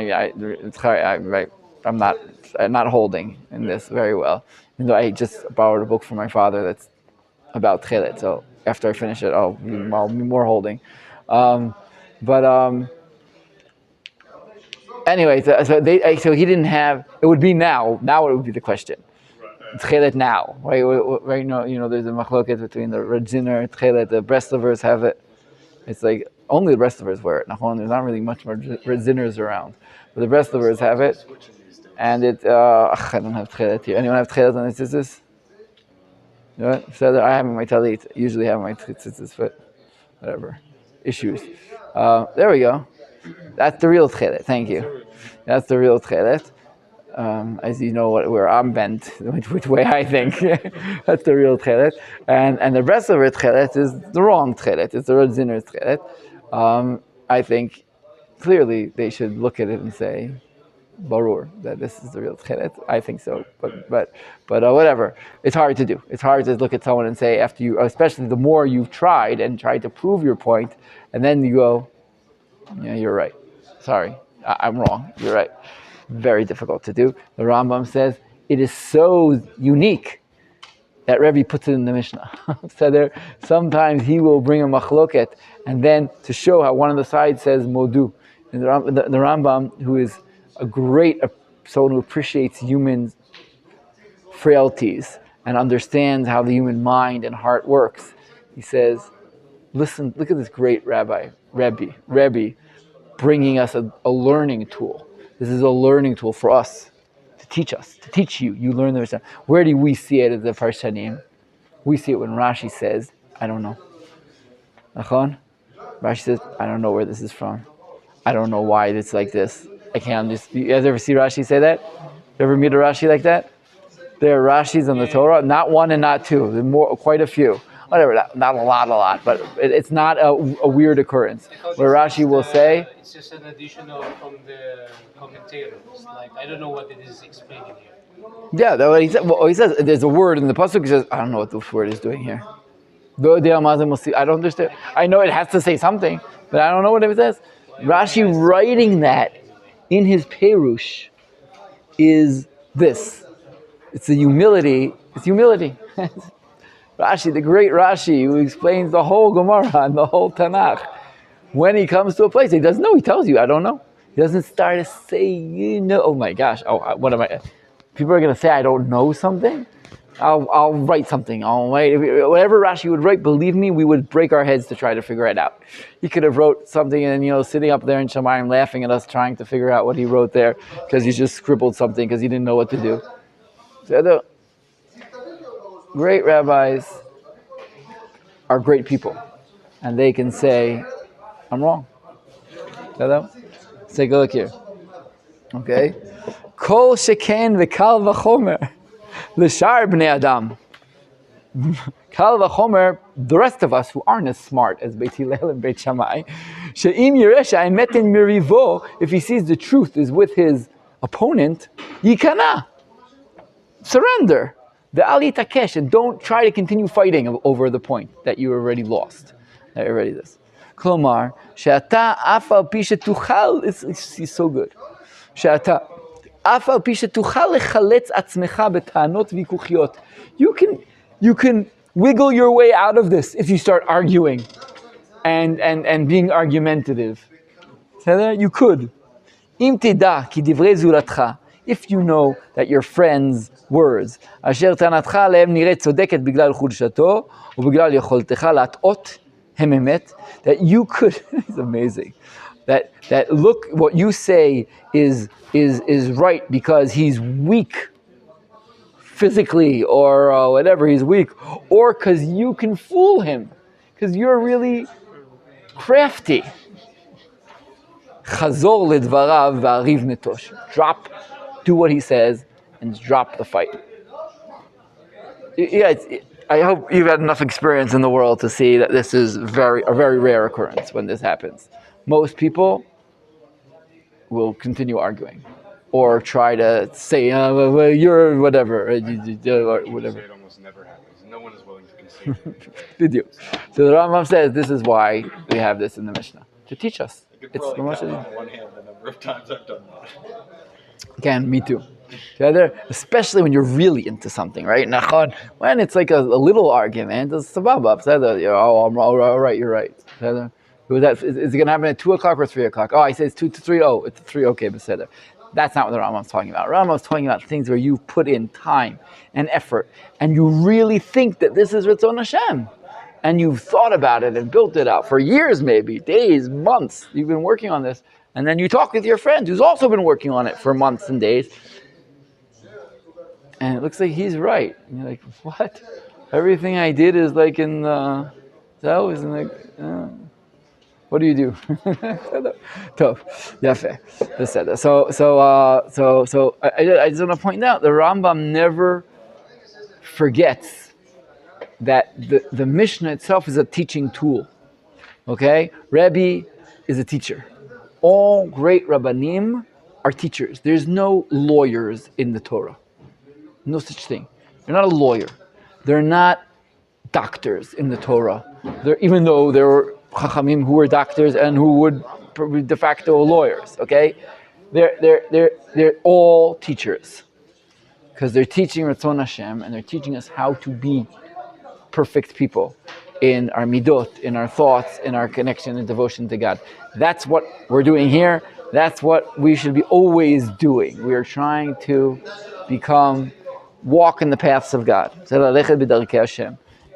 I'm not holding in this very well. Even though I just borrowed a book from my father that's about tchelet. So after I finish it, I'll be more holding. Anyway, so he didn't have. It would be now. Now it would be the question. Tchelet now, right? Right now, there's a machloket between the Radziner, Tchelet. The Breslovers have it. It's like only the Breslovers wear it. There's not really much more Radziners around, but the Breslovers have it. And it. I don't have Tchelet here. Anyone have Tchelet on their tzitzis? You know what? So I have my talit. Usually have my tzitzis, but whatever. Issues. There we go. That's the real tchelet. Thank you. That's the real tchelet. as you know, where I'm bent, which way I think. That's the real tchelet. And the rest of it, tchelet, is the wrong tchelet. It's the Red Zinner's tchelet. I think clearly they should look at it and say, barur, that this is the real tchelet. I think so, but whatever. It's hard to do. It's hard to look at someone and say, after you, especially the more you've tried and tried to prove your point, and then you go, yeah, you're right. Sorry, I'm wrong. You're right. Very difficult to do. The Rambam says it is so unique that Rabbi puts it in the Mishnah. So sometimes he will bring a machloket, and then to show how one of the sides says modu. And the Rambam, who is a great someone who appreciates human frailties and understands how the human mind and heart works, he says, listen, look at this great Rabbi, bringing us a learning tool. This is a learning tool for us, to teach you. You learn the Mishnah. Where do we see it as the Parshanim? We see it when Rashi says, I don't know. Nachon? Rashi says, I don't know where this is from. I don't know why it's like this. I can't just. You guys ever see Rashi say that? You ever meet a Rashi like that? There are Rashis in the Torah, not one and not two. There are quite a few. Whatever, not a lot, but it's not a weird occurrence. Where Rashi will say, it's just an additional from the commentators. Like, I don't know what it is explaining here. Yeah, that's what he said. Well, he says there's a word in the pasuk. He says, I don't know what this word is doing here. I don't understand. I know it has to say something, but I don't know what it says. Rashi writing that in his Perush is this. It's the humility. It's humility. Rashi, the great Rashi, who explains the whole Gemara and the whole Tanakh. When he comes to a place, he doesn't know. He tells you, I don't know. He doesn't start to say, you know. Oh my gosh. Oh, what am I? People are going to say I don't know something. I'll write something. I'll write whatever Rashi would write. Believe me, we would break our heads to try to figure it out. He could have wrote something and sitting up there in Shemayim laughing at us trying to figure out what he wrote there because he just scribbled something because he didn't know what to do. So the great rabbis are great people, and they can say, "I'm wrong." Let's take a look here. Okay, Kol sheken v'kal v'chomer. L'shar bnei Adam. Kal v'chomer, the rest of us who aren't as smart as Beit Hillel and Beit Shammai, she'im yiresh ha'emet in mirivo, if he sees the truth is with his opponent, yikana, surrender. The ali takesh, and don't try to continue fighting over the point that you already lost. That already this. Klomar, she'ata afal pi shetuchal, it's so good. She'ata afal pi shetuchal lechaletz atzmecha betanot vikuchiot. You can wiggle your way out of this if you start arguing and being argumentative. You could. Im teda ki divrei zuratcha, if you know that your friend's words, asher tanatcha lehem niret tzodeket biglal chudshato ubiglal yecholtecha latot hem emet, that you could. It's amazing. That look, what you say is right because he's weak physically or whatever, he's weak, or because you can fool him because you're really crafty. Chazor ledvarav v'ariv netosh. Do what he says and drop the fight. Yeah, I hope you've had enough experience in the world to see that this is a very rare occurrence when this happens. Most people will continue arguing or try to say, well, you're whatever, or whatever. It almost never happens. No one is willing to concede. Did you? So the Rambam says this is why we have this in the Mishnah, to teach us. I could probably count on one hand the number of times I've done that. Can, me too. Especially when you're really into something, right? When it's like a little argument, it's sababa. Oh, I'm all right, you're right. Is it going to happen at 2 o'clock or 3 o'clock? Oh, I say it's 2 to 3. Oh, it's 3. Okay, beseder. That's not what the Rambam's talking about. Rambam's talking about things where you've put in time and effort, and you really think that this is Ritzon Hashem. And you've thought about it and built it out for years, maybe, days, months. You've been working on this. And then you talk with your friend who's also been working on it for months and days. And it looks like he's right. And you're like, what? Everything I did is like in the... What What do you do? Tov, yafe. Beseder. So I just want to point out the Rambam never forgets that the Mishnah itself is a teaching tool. Okay, Rabbi is a teacher. All great Rabbanim are teachers. There's no lawyers in the Torah. No such thing. They're not a lawyer. They're not doctors in the Torah. Even though there were Chachamim who were doctors and who would probably de facto lawyers. Okay, they're all teachers because they're teaching Ratzon Hashem and they're teaching us how to be perfect people in our midot, in our thoughts, in our connection and devotion to God. That's what we're doing here. That's what we should be always doing. We are trying to walk in the paths of God.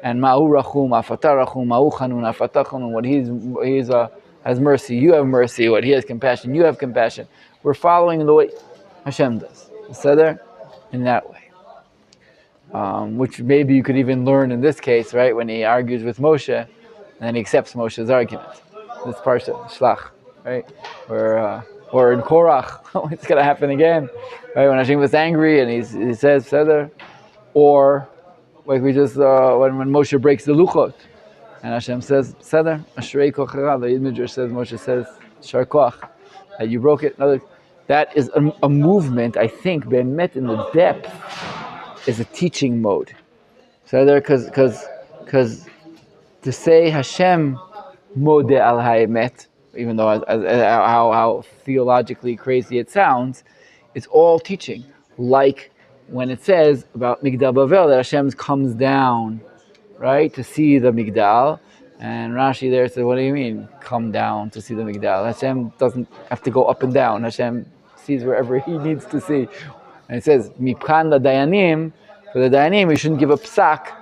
And ma'u rachum, afatah rachum, ma'u chanun, afatah chanun. What he's has mercy, you have mercy. What he has compassion, you have compassion. We're following the way Hashem does. Seder in that way. Which maybe you could even learn in this case, right? When he argues with Moshe, and then he accepts Moshe's argument. This parsha, Shlach, right? Or in Korach, it's going to happen again, right? When Hashem was angry and he says Seder, or like we just when Moshe breaks the luchot, and Hashem says Seder, Ashrei Kochara. The Midrash says Moshe says Shar Koch, that you broke it. That is a movement. I think Be'emet in the depth is a teaching mode. So there, because to say Hashem modeh al ha'emet, even though how theologically crazy it sounds, it's all teaching. Like when it says about Migdal Bavel that Hashem comes down, right, to see the Migdal, and Rashi there says, what do you mean, come down to see the Migdal? Hashem doesn't have to go up and down. Hashem sees wherever he needs to see. And it says, Mipkan la dayanim, for the dayanim, we shouldn't give a psak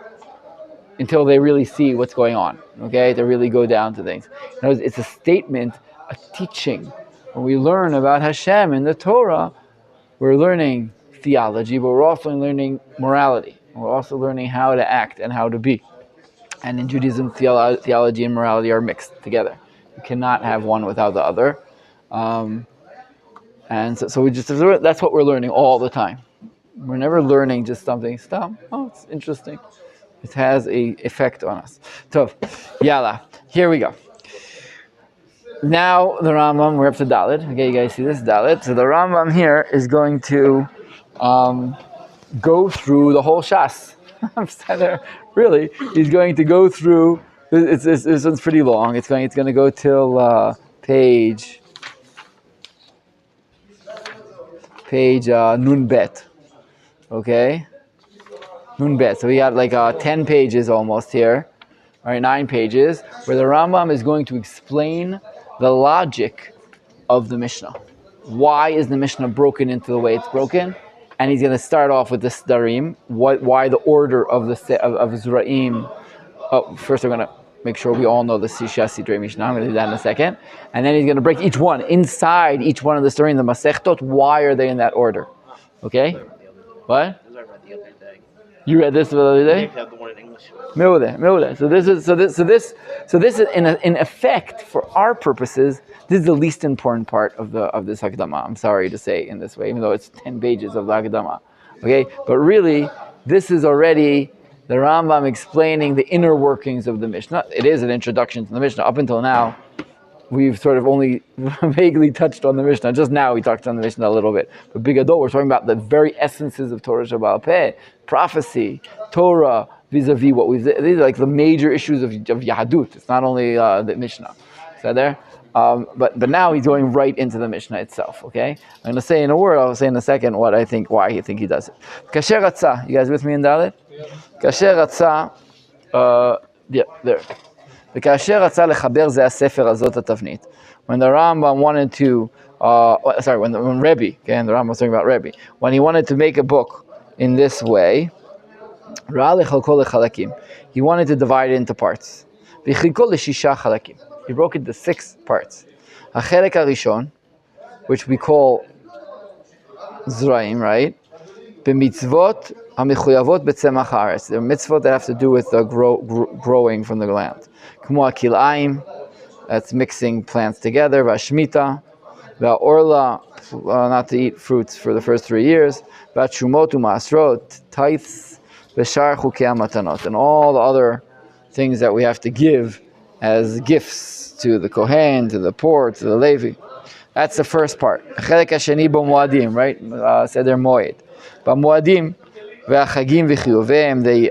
until they really see what's going on, okay? To really go down to things. In other words, it's a statement, a teaching. When we learn about Hashem in the Torah, we're learning theology, but we're also learning morality. We're also learning how to act and how to be. And in Judaism, theology and morality are mixed together. You cannot have one without the other. And so that's what we're learning all the time. We're never learning just something. Oh, it's interesting. It has a effect on us. So, yalla, here we go. Now the Rambam, we're up to Dalet. Okay, you guys see this, Dalet. So the Rambam here is going to go through the whole Shas. Really, he's going to go through. This one's pretty long. It's going to go till page Nun Bet. Okay, Nun Bet. So we got like 10 pages almost here. All right, 9 pages, where the Rambam is going to explain the logic of the Mishnah. Why is the Mishnah broken into the way it's broken? And he's going to start off with the Sdarim. Why the order of Zraim? First, we're going to make sure we all know the Sisha Sidrei Mishnah. I'm going to do that in a second. And then he's going to break each one. Inside each one of the Sdarim, the Masechtot, why are they in that order? Okay? What? You read this the other day? have the one in English. Me'odeh. So this is in effect, for our purposes, this is the least important part of this Hakdama. I'm sorry to say in this way, even though it's 10 pages of the Hakdama. Okay? But really, this is already the Rambam explaining the inner workings of the Mishnah. It is an introduction to the Mishnah. Up until now, we've sort of only vaguely touched on the Mishnah. Just now we talked on the Mishnah a little bit. But Bigadol, we're talking about the very essences of Torah Shebaal Peh, prophecy, Torah, vis-a-vis what these are like the major issues of Yahadut. It's not only the Mishnah. Is that there? But now he's going right into the Mishnah itself. Okay, I'm going to say in a word. I'll say in a second why I think he does it. Kasher Ratzah. You guys with me in Dalet? Kasher Ratzah. Yeah, there. The Kasher Ratzah lechaber ze hasefer azot hatavnit. When the Rambam wanted to, when Rabbi, okay, and the Rambam was talking about Rabbi, when he wanted to make a book in this way, he wanted to divide it into parts. He broke it into 6 parts. Hachelek harishon, which we call Zraim, right? B'mitzvot hamichuyavot b'tzemach haaretz. There are mitzvot that have to do with the growing from the land. K'mo hakilaim, That's mixing plants together. Vashmita, Orla, not to eat fruits for the first 3 years. Vachumot u'masrot, tithes, v'shar chukei matanot, and all the other things that we have to give as gifts to the Kohen, to the poor, to the Levi. That's the first part. Chelek hasheni b'moadim, right? Seder moed. B'moadim v'achagim v'chiyuveim, the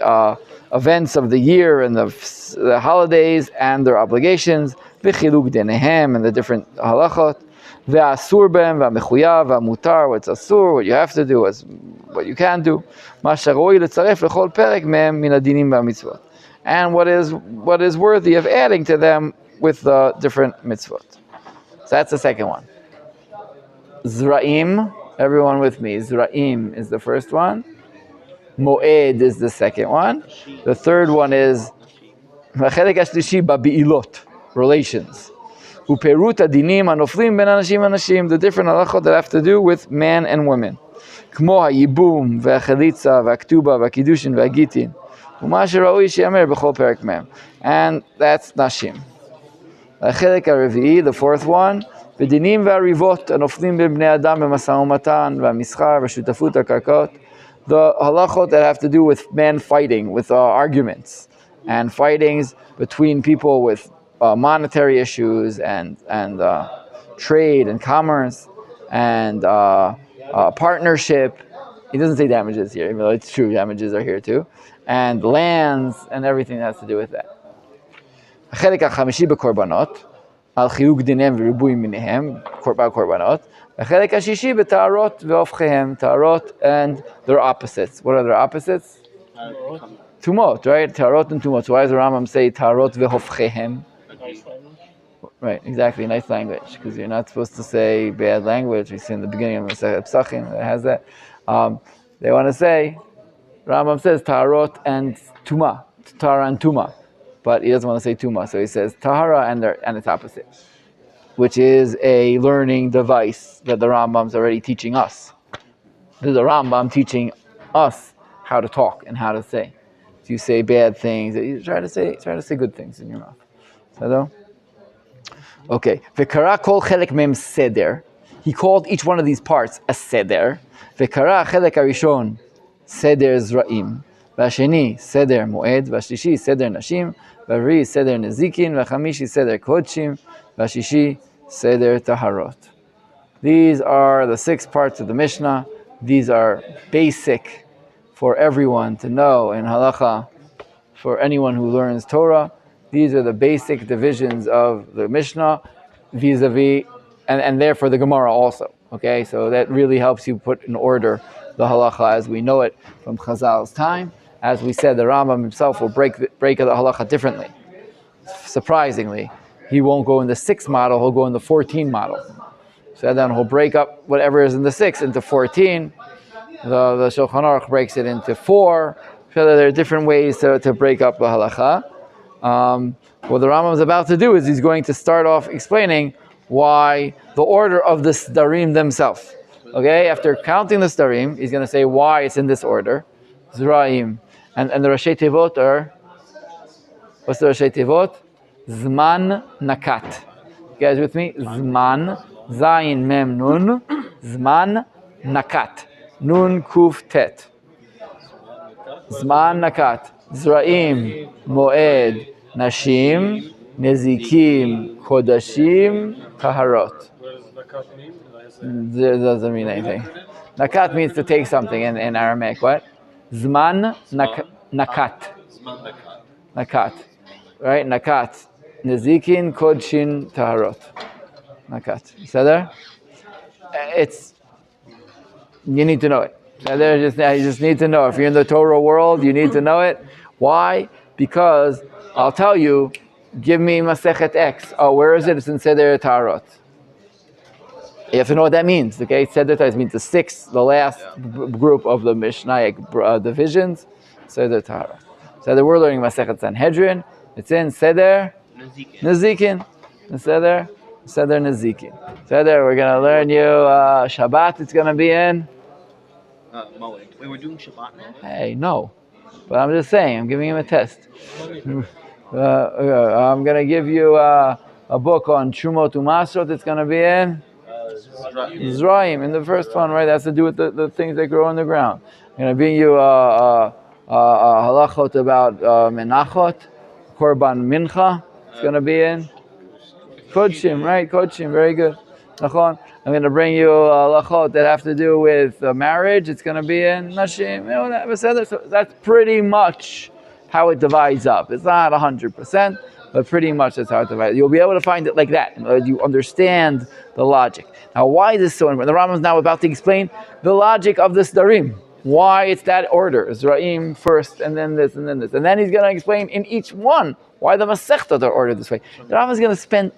events of the year and the holidays and their obligations, v'chiluk dinehem, and the different halachot, v'asur b'hem v'mechuyav v'mutar, what's asur, what you have to do, what you can do, ma sharoi l'tzaref l'chol perek mehem min hadinim v'mitzvot, and what is worthy of adding to them with the different mitzvot. So that's the second one. Zra'im, everyone with me. Zra'im is the first one. Moed is the second one. The third one is Chelek hashlishi ba'ilot, relations. Uperut adinim anoflim ben anashim anashim, the different halachot that have to do with man and women. Kmo ha'yibum ve'achalitza ve'aktuba ve'kidushin ve'agitin. Uma sheraui she'amer b'chol perek mem. And that's nashim. Chelek ha'revi'i, the fourth one. V'dinim ve'arivot anoflim ben bnei adam b'masah u'matan ve'mischar ve'shutafut ha'karkot. The halachot that have to do with men fighting, with arguments, and fightings between people with monetary issues and trade and commerce and partnership. He doesn't say damages here, even though it's true, damages are here too. And lands and everything that has to do with that. החלק החמישי בקורבנות, על חיוק דיניהם וריבוי מיניהם, קורבנות. החלק השישי בטהרות והופכיהם, טהרות and their opposites. What are their opposites? Tumot, right? Taharot and tumot. So why does the Rambam say taharot v'hofchehem? Right, exactly. Nice language, because you're not supposed to say bad language. We see in the beginning of Masechet Psachim that has that. They want to say, Rambam says taharot and tuma, tahara and tuma, but he doesn't want to say tuma, so he says tahara and its opposite, which is a learning device that the Rambam's already teaching us. This is the Rambam teaching us how to talk and how to say. If you say bad things, you try to say good things in your mouth. So, okay. V'kara kol chelek mem seder. He called each one of these parts a seder. V'kara chelek harishon seder zra'im. V'asheni seder moed. V'ashlishi seder nashim. V'arvi seder nezikin. V'chamishi seder kodshim. V'ashishi seder taharot. These are the 6 parts of the Mishnah. These are basic for everyone to know in halacha, for anyone who learns Torah. These are the basic divisions of the Mishnah vis-a-vis, and therefore the Gemara also. Okay, so that really helps you put in order the halacha as we know it from Chazal's time. As we said, the Rambam himself will break the halacha differently. Surprisingly, he won't go in the 6 model, he'll go in the 14 model. So then he'll break up whatever is in the 6 into 14. The Shulchan Aruch breaks it into 4. So there are different ways to break up the halacha. What the Rambam is about to do is he's going to start off explaining why the order of the Sdarim themselves. Okay, after counting the Sdarim, he's going to say why it's in this order. Zraim. And the Rashi Tevot are, what's the Rashi Tevot? Zman Nakat. You guys with me? Zman, Zayin Mem Nun, Zman Nakat. Nun Kuf Tet. Zman Nakat. Zraim, Moed, Nashim, Nezikim, Kodashim, Taharot. What does nakat mean? It doesn't mean anything. Nakat means to take something in Aramaic. What? Zman Nakat. Nakat. Right? Nakat. Nezikin, Kodshin, Taharot. Nakat. You said there? You need to know it. You just need to know. If you're in the Torah world, you need to know it. Why? Because I'll tell you, give me Masechet X. Oh, where is it? It's in Seder Taharot. You have to know what that means. Okay, Seder Taharot means the last group of the Mishnaic divisions. Seder Taharot. So we're learning Masechet Sanhedrin. It's in Seder Nezikin. Seder Nezikin. Seder, we're going to learn you Shabbat. It's going to be in. Wait, we're doing Shabbat now? Hey, no. But I'm just saying, I'm giving him a test. I'm going to give you a book on Trumot Umasrot. It's going to be in Zraim, in the first one, right? That has to do with the things that grow on the ground. I'm going to bring you halachot about menachot, korban mincha. It's going to be in Kodshim, right? Kodshim, very good. Nachon. I'm going to bring you halachot that have to do with marriage. It's going to be in Nashim. So that's pretty much how it divides up. It's not 100%, but pretty much that's how it divides. You'll be able to find it like that. You understand the logic. Now, why is this so important? The Rambam is now about to explain the logic of the Sdarim. Why it's that order. Zra'im first, and then this, and then this. And then he's going to explain in each one why the Masechtot are ordered this way. The Rambam is going to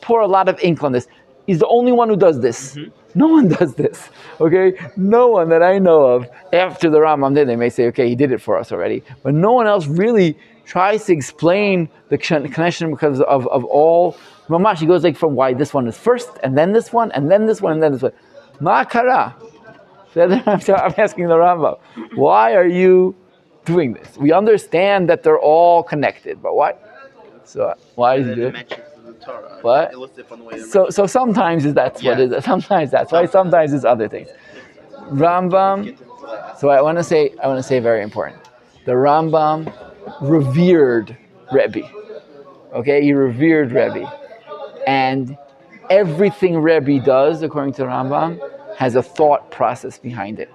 pour a lot of ink on this. He's the only one who does this. Mm-hmm. No one does this, okay? No one that I know of. After the Rambam did, they may say, okay, he did it for us already. But no one else really tries to explain the connection because of all. Mamash, he goes like from why this one is first, and then this one, and then this one, and then this one. Ma'akara. I'm asking the Rambam, why are you doing this? We understand that they're all connected, but why? So why is he doing it? What? So sometimes that's what it is. Sometimes that's why. Sometimes it's other things. Rambam. So I want to say very important. The Rambam revered Rebbe. Okay, he revered Rebbe, and everything Rebbe does, according to the Rambam, has a thought process behind it.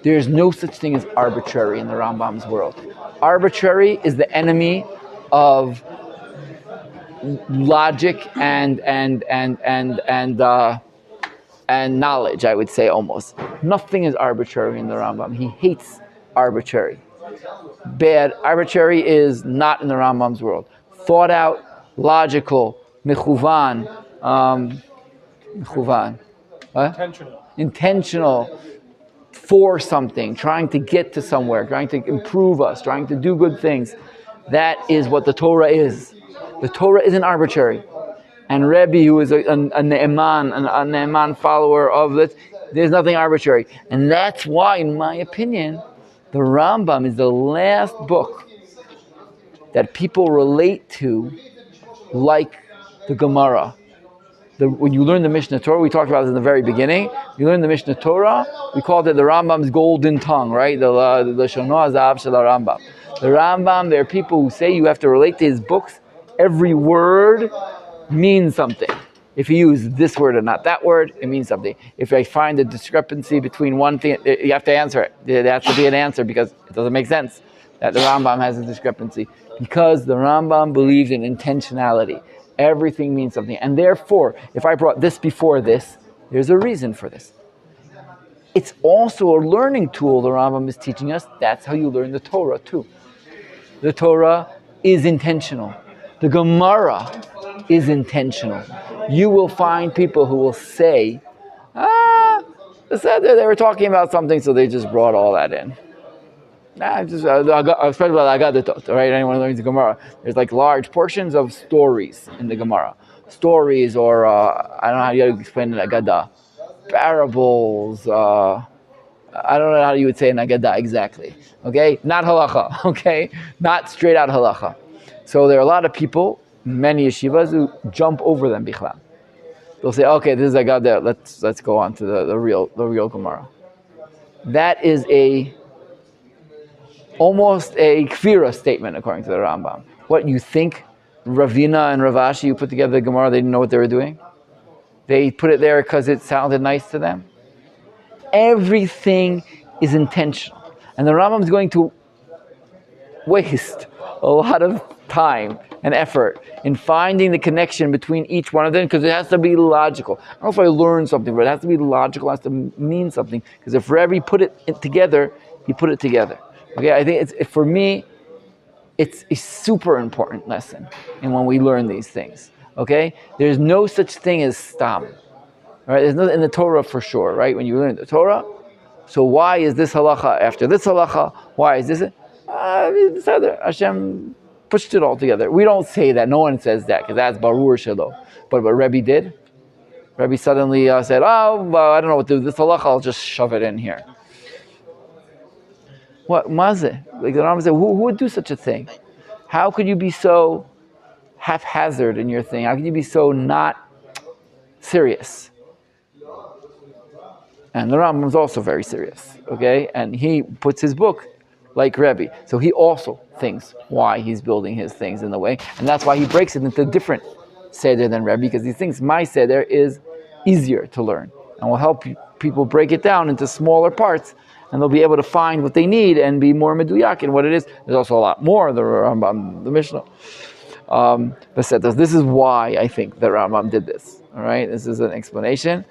There's no such thing as arbitrary in the Rambam's world. Arbitrary is the enemy of logic and knowledge, I would say almost. Nothing is arbitrary in the Rambam. He hates arbitrary. Bad. Arbitrary is not in the Rambam's world. Thought out, logical, mechuvan. Intentional for something, trying to get to somewhere, trying to improve us, trying to do good things. That is what the Torah is. The Torah isn't arbitrary. And Rebbe, who is a Ne'eman follower of this, there's nothing arbitrary. And that's why, in my opinion, the Rambam is the last book that people relate to like the Gemara. When you learn the Mishnah Torah, we talked about this in the very beginning. You learn the Mishnah Torah, we called it the Rambam's golden tongue, right? The Shono Hazav Shel Rambam. The Rambam, there are people who say you have to relate to his books. Every word means something. If you use this word and not that word, it means something. If I find a discrepancy between one thing, you have to answer it. There has to be an answer because it doesn't make sense that the Rambam has a discrepancy. Because the Rambam believes in intentionality. Everything means something. And therefore, if I brought this before this, there's a reason for this. It's also a learning tool the Rambam is teaching us. That's how you learn the Torah too. The Torah is intentional. The Gemara is intentional. You will find people who will say, they were talking about something, so they just brought all that in. Especially about Agadah, right? Anyone who learns the Gemara, there's like large portions of stories in the Gemara. Stories, or I don't know how you explain an Agadah. Parables, I don't know how you would say an Agadah exactly. Okay? Not halacha, okay? Not straight out halacha. So there are a lot of people, many yeshivas, who jump over them, bichlal. They'll say, okay, this is Agadah, let's go on to the real Gemara. That is almost a kfira statement, according to the Rambam. What, you think Ravina and Ravashi, who put together the Gemara, they didn't know what they were doing? They put it there because it sounded nice to them? Everything is intentional. And the Rambam is going to waste a lot of time and effort in finding the connection between each one of them, because it has to be logical. I don't know if I learned something, but it has to be logical, it has to mean something. Because if Rabbi put it together, he put it together. Okay, I think for me, it's a super important lesson in when we learn these things. Okay, there's no such thing as stam. Right? There's nothing in the Torah for sure. Right? When you learn the Torah, so why is this halacha after this halacha? Why is this? Hashem pushed it all together. We don't say that. No one says that because that's barur shelo. But what Rabbi did, Rabbi suddenly said, "Oh, well, I don't know what to do. This halacha, I'll just shove it in here." What mazeh? Like the Rambam said, who would do such a thing? How could you be so haphazard in your thing? How can you be so not serious? And the Rambam is also very serious, okay? And he puts his book like Rabbi. So he also thinks why he's building his things in the way. And that's why he breaks it into different seder than Rabbi, because he thinks my seder is easier to learn and will help people break it down into smaller parts, and they'll be able to find what they need and be more meduyak in what it is. There's also a lot more, the Rambam, the Mishna. This is why I think the Rambam did this. All right, this is an explanation.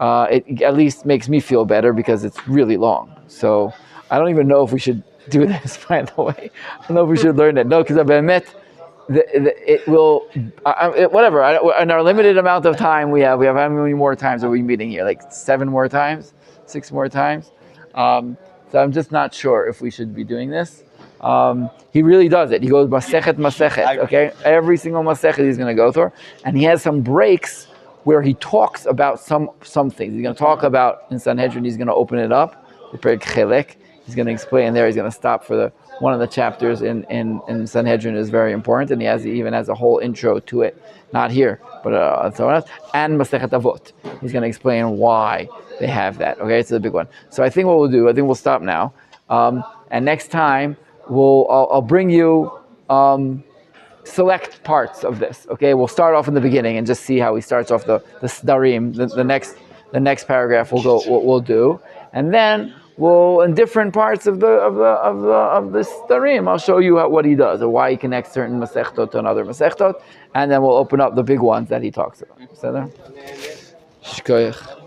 It at least makes me feel better because it's really long. So I don't even know if we should do this, by the way. I don't know if we should learn it. No, because I've met it will, whatever. In our limited amount of time we have how many more times are we meeting here? Like 7 more times? 6 more times? So I'm just not sure if we should be doing this. He really does it. He goes Masechet, okay? Every single Masechet he's going to go through. And he has some breaks where he talks about some things. He's going to talk about, in Sanhedrin, he's going to open it up, the Perek Chelek. He's going to explain there, he's going to stop for one of the chapters in Sanhedrin is very important, and he even has a whole intro to it. Not here, but somewhere else. And Masechet Avot. He's going to explain why they have that. Okay, it's a big one. So I think what we'll do, I think we'll stop now. And next time, I'll bring you select parts of this. Okay, we'll start off in the beginning and just see how he starts off the Sdarim. The next paragraph we'll do, and then we'll, in different parts of the Sdarim, I'll show you what he does or why he connects certain Masechtot to another Masechtot, and then we'll open up the big ones that he talks about. Shkoyach.